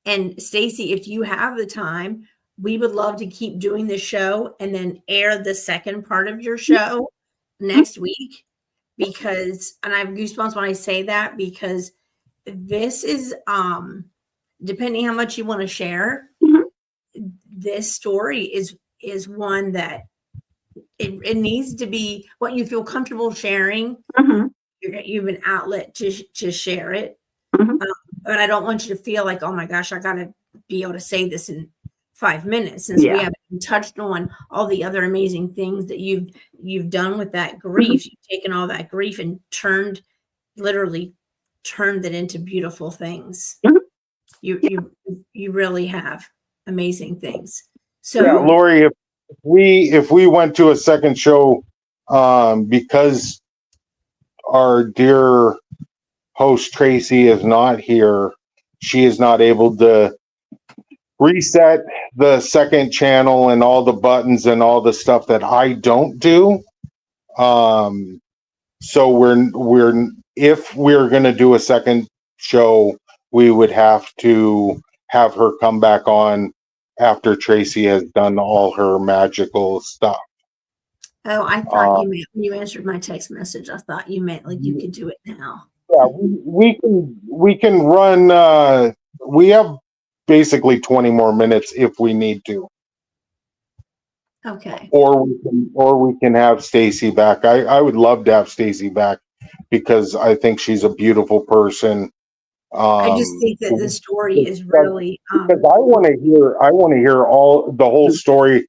And Stacey, if you have the time, we would love to keep doing the show and then air the second part of your show next week, because, and I have goosebumps when I say that, because this is, depending how much you want to share, this story is one that it needs to be what you feel comfortable sharing. You have an outlet to share it. But I don't want you to feel like, oh my gosh, I got to be able to say this in 5 minutes, since we haven't touched on all the other amazing things that you've done with that grief. You've taken all that grief and literally turned it into beautiful things. You really have amazing things. So yeah, Lori, if we went to a second show, because our dear host Tracy is not here, she is not able to reset the second channel and all the buttons and all the stuff that I don't do. So if we're going to do a second show, we would have to have her come back on after Tracy has done all her magical stuff. Oh, I thought you meant, when you answered my text message, I thought you meant like you could do it now. Yeah, we can run. We have basically 20 more minutes if we need to. Okay. Or we can have Stacey back. I would love to have Stacey back because I think she's a beautiful person. I just think that the story is really because I want to hear the whole story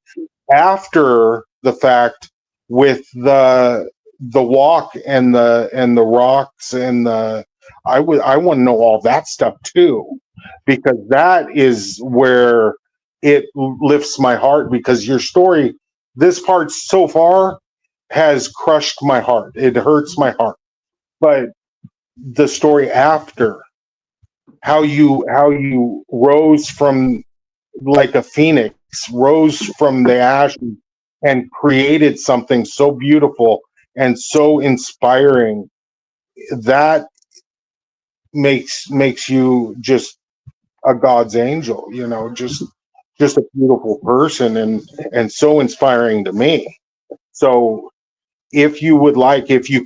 after the fact, with the walk and the rocks and I want to know all that stuff too, because that is where it lifts my heart, because your story, this part so far, has crushed my heart. It hurts my heart. But the story after, how you rose from, like a phoenix, rose from the ashes and created something so beautiful and so inspiring, that makes you just a God's angel, just a beautiful person, and so inspiring to me. So if you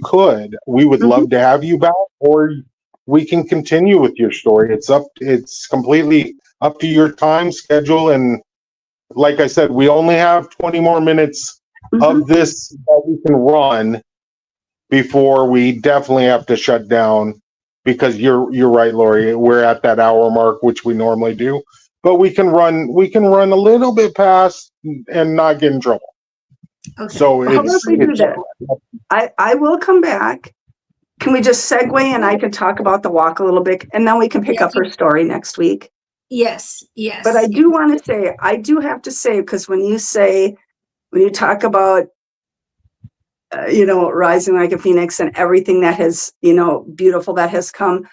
could, we would love to have you back, or we can continue with your story. It's completely up to your time schedule. And like I said, we only have 20 more minutes of this that we can run before we definitely have to shut down, because you're right, Lori. We're at that hour mark, which we normally do, but we can run a little bit past and not get in trouble. okay. So How about we do that? I will come back. Can we just segue and I can talk about the walk a little bit, and then we can pick up her story next week? Yes. But I do want to say, I do have to say, because when you talk about, rising like a phoenix and everything that has, beautiful that has come,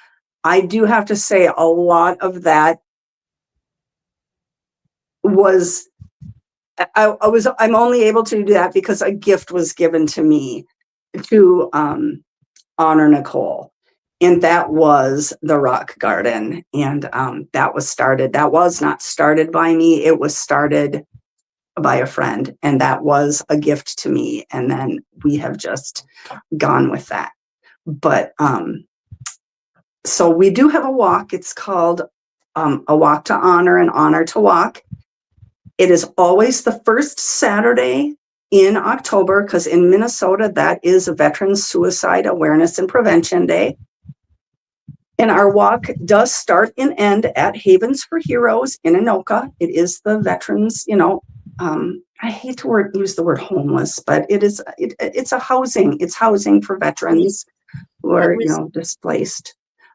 I do have to say a lot of that was, I'm only able to do that because a gift was given to me to honor Nicole. And that was the rock garden. And that was not started by me. It was started by a friend. And that was a gift to me. And then we have just gone with that. But so we do have a walk. It's called A Walk to Honor and Honor to Walk. It is always the first Saturday in October, because in Minnesota, that is a Veterans Suicide Awareness and Prevention Day. And our walk does start and end at Havens for Heroes in Anoka. It is the veterans, I hate to use the word homeless, but it's housing for veterans who are, displaced.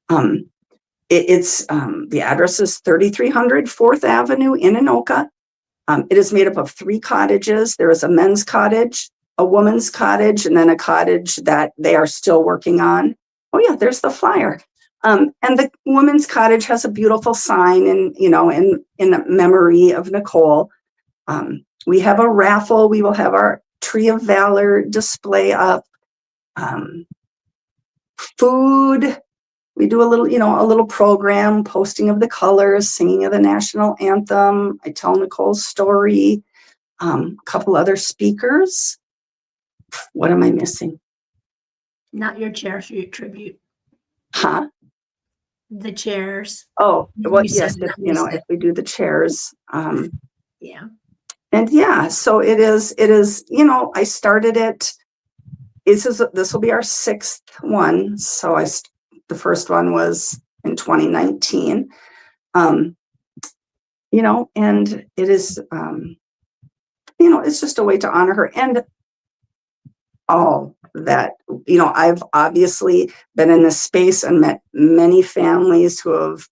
The address is 3300 4th Avenue in Anoka. It is made up of 3 cottages. There is a men's cottage, a woman's cottage, and then a cottage that they are still working on. Oh yeah, there's the flyer. And the women's cottage has a beautiful sign in memory of Nicole. We have a raffle. We will have our Tree of Valor display up, food. We do a little program, posting of the colors, singing of the national anthem. I tell Nicole's story. A couple other speakers. What am I missing? Not your chair tribute. Huh? The chairs. Oh, You yes, said if we do the chairs. Yeah. And yeah, so it is, I started it. This will be our 6th one. So the first one was in 2019. And it is, it's just a way to honor her. And all that, I've obviously been in this space and met many families who have,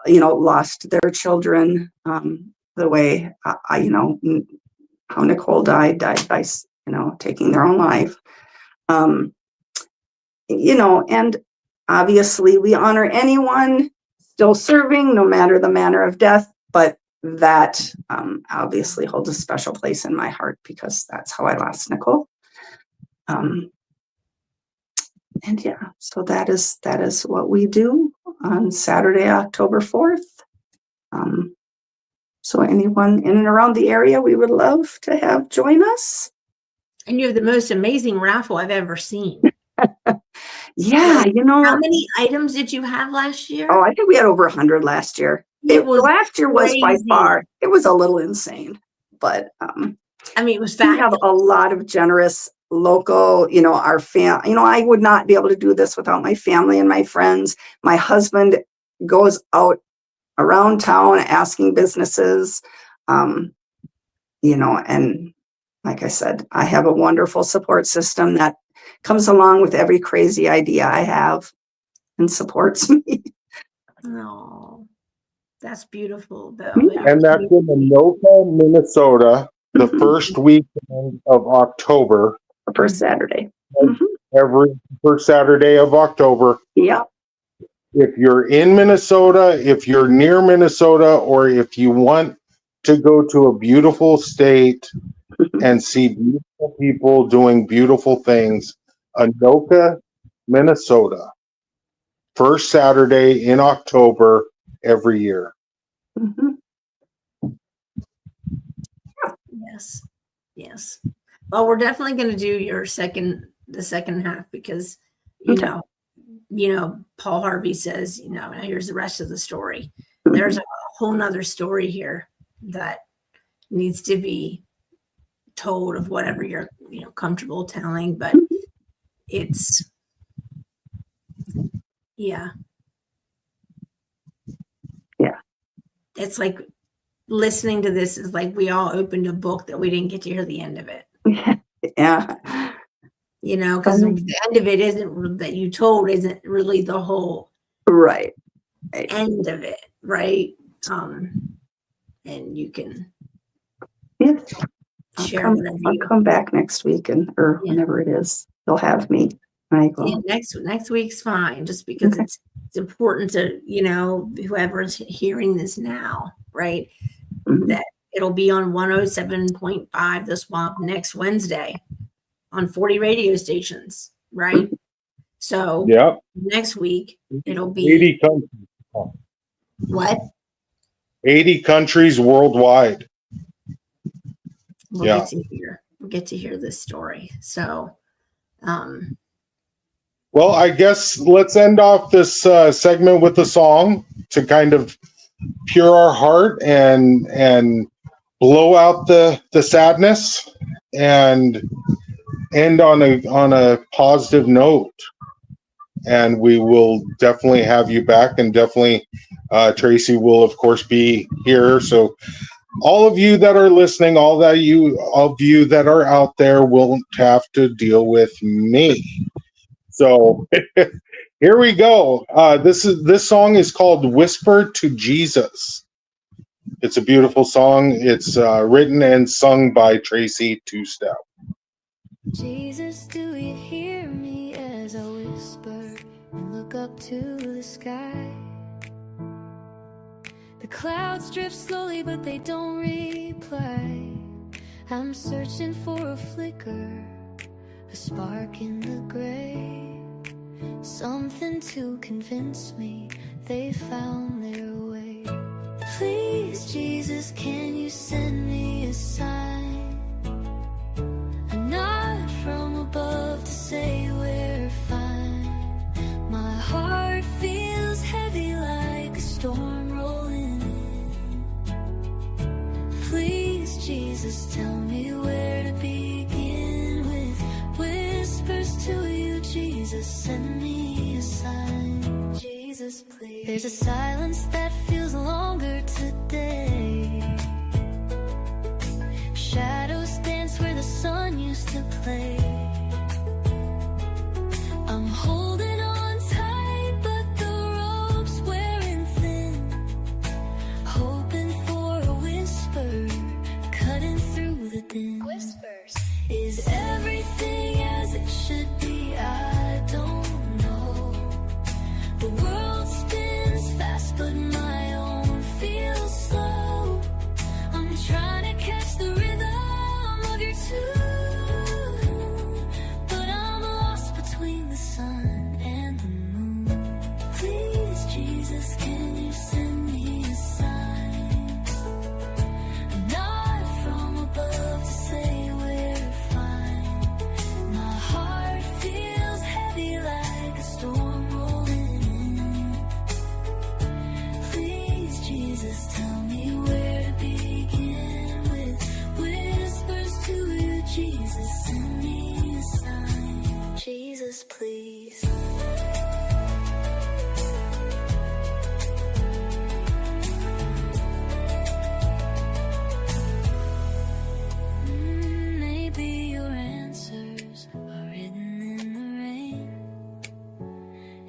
lost their children, the way how Nicole died by, taking their own life. And obviously we honor anyone still serving, no matter the manner of death, but that obviously holds a special place in my heart because that's how I lost Nicole. And yeah, so that is what we do on Saturday, October 4th. So anyone in and around the area, we would love to have join us. And you have the most amazing raffle I've ever seen. Yeah, How many items did you have last year? Oh, I think we had over 100 last year. Last year was by far, it was a little insane, but it was we have a lot of generous local, our I would not be able to do this without my family and my friends. My husband goes out around town asking businesses, and like I said, I have a wonderful support system that comes along with every crazy idea I have and supports me. Oh, that's beautiful, though. And that's in Anoka, Minnesota, the first weekend of October. The first Saturday. Every first Saturday of October. Yeah. If you're in Minnesota, if you're near Minnesota, or if you want to go to a beautiful state and see beautiful people doing beautiful things, Anoka, Minnesota, first Saturday in October every year. Yes. Well, we're definitely going to do the second half because, Paul Harvey says, here's the rest of the story. There's a whole nother story here that needs to be told of whatever you're, comfortable telling, but it's, yeah. It's like listening to this is like we all opened a book that we didn't get to hear the end of it. Yeah. Because the end of it isn't that you told isn't really the whole end of it, right? And you can share whatever I'll come back next week or whenever it is. They'll have me. Next week's fine, just because it's important to, whoever's hearing this now, right? That it'll be on 107.5 The Swamp next Wednesday on 40 radio stations, right? So next week it'll be 80 countries. What? 80 countries worldwide. We'll get to hear this story. So well, I guess let's end off this segment with a song to kind of pure our heart and blow out the sadness and end on a positive note. And we will definitely have you back, and definitely Tracy will of course be here. So all of you that are listening, all of you that are out there won't have to deal with me. So here we go. This song is called "Whisper to Jesus." It's a beautiful song. It's written and sung by Tracy Two-Step. Jesus, do you hear me as I whisper and look up to the sky? The clouds drift slowly, but they don't reply. I'm searching for a flicker, a spark in the gray, something to convince me they found their way. Please, Jesus, can you send me a sign, a nod from above to say we're fine? My heart feels heavy like a storm rolling in. Please, Jesus, tell me where to begin with whispers to you. Jesus, send me a sign. Jesus, please. There's a silence that feels longer today. Shadows dance where the sun used to play. I'm holding on tight, but the rope's wearing thin, hoping for a whisper cutting through the din. Whispers. Is everything as it should be? I don't know. The world spins fast, but my own feels slow. I'm trying to catch the rhythm of your tune, but I'm lost between the sun and the moon. Please, Jesus, can you send me a sign, a nod from above to say we're fine? My heart feels heavy like a storm rolling in. Please, Jesus, tell me where to begin with whispers to you. Jesus, send me a sign. Jesus, please. Maybe your answers are written in the rain,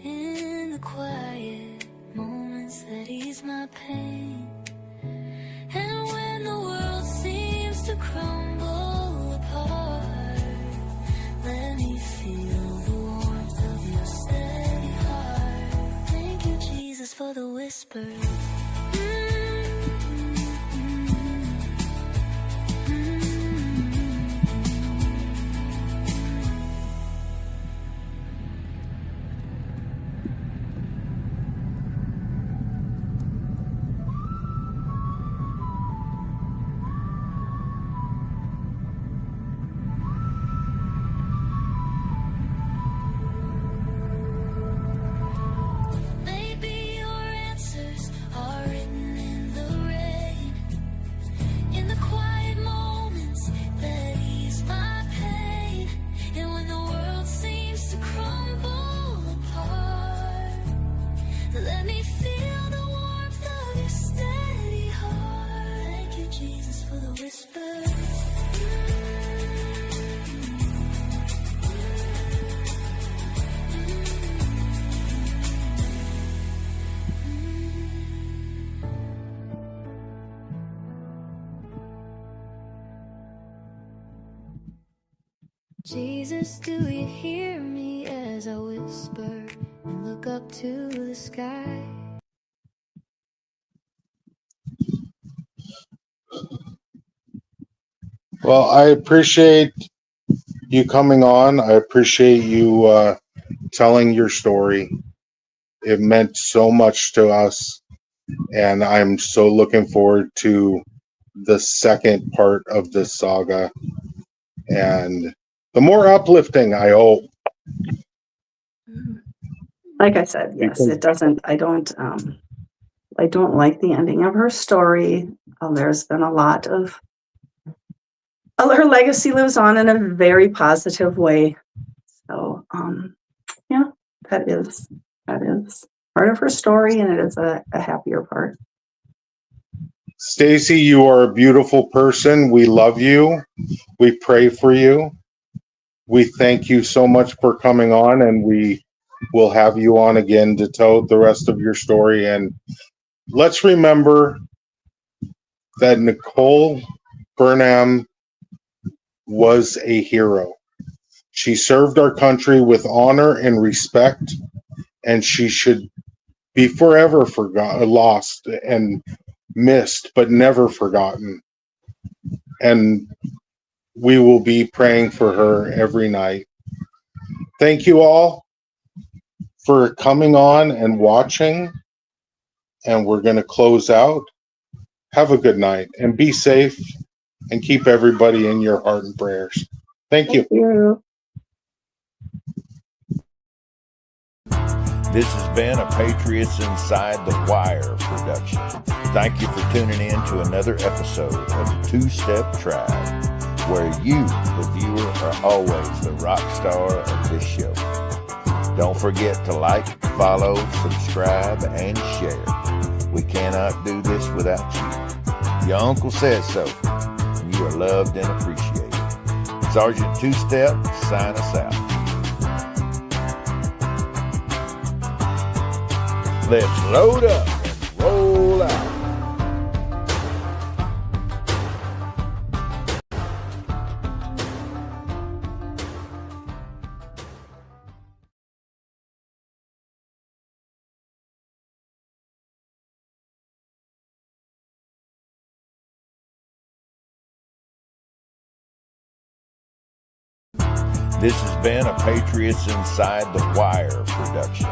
in the quiet moments that ease my pain. And when the world seems to crumble apart, let me feel the warmth of your steady heart. Thank you, Jesus, for the whisper. Maybe your answers are written in the rain, in the quiet moments that ease my pain. And when the world seems to crumble apart, let me feel the warmth of your steady heart. Thank you, Jesus, for the whispers. Jesus, do you hear me as I whisper and look up to the sky? Well, I appreciate you coming on. I appreciate you telling your story. It meant so much to us, and I'm so looking forward to the second part of this saga, and the more uplifting, I hope. Like I said, yes, it doesn't, I don't like the ending of her story. There's been a lot of, her legacy lives on in a very positive way. So, yeah, that is part of her story, and it is a happier part. Stacey, you are a beautiful person. We love you. We pray for you. We thank you so much for coming on, and we will have you on again to tell the rest of your story. And let's remember that Nicole Burnham was a hero. She served our country with honor and respect, and she should be forever lost and missed, but never forgotten. And we will be praying for her every night. Thank you all for coming on and watching. And we're going to close out. Have a good night and be safe and keep everybody in your heart and prayers. Thank you. Thank you. This has been a Patriots Inside the Wire production. Thank you for tuning in to another episode of the Two-Step Tribe, where you, the viewer, are always the rock star of this show. Don't forget to like, follow, subscribe, and share. We cannot do this without you. Your uncle says so, and you are loved and appreciated. Sergeant Two-Step, sign us out. Let's load up and roll out. This has been a Patriots Inside the Wire production.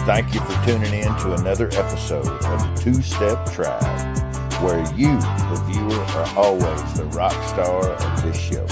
Thank you for tuning in to another episode of the Two-Step Tribe, where you, the viewer, are always the rock star of this show.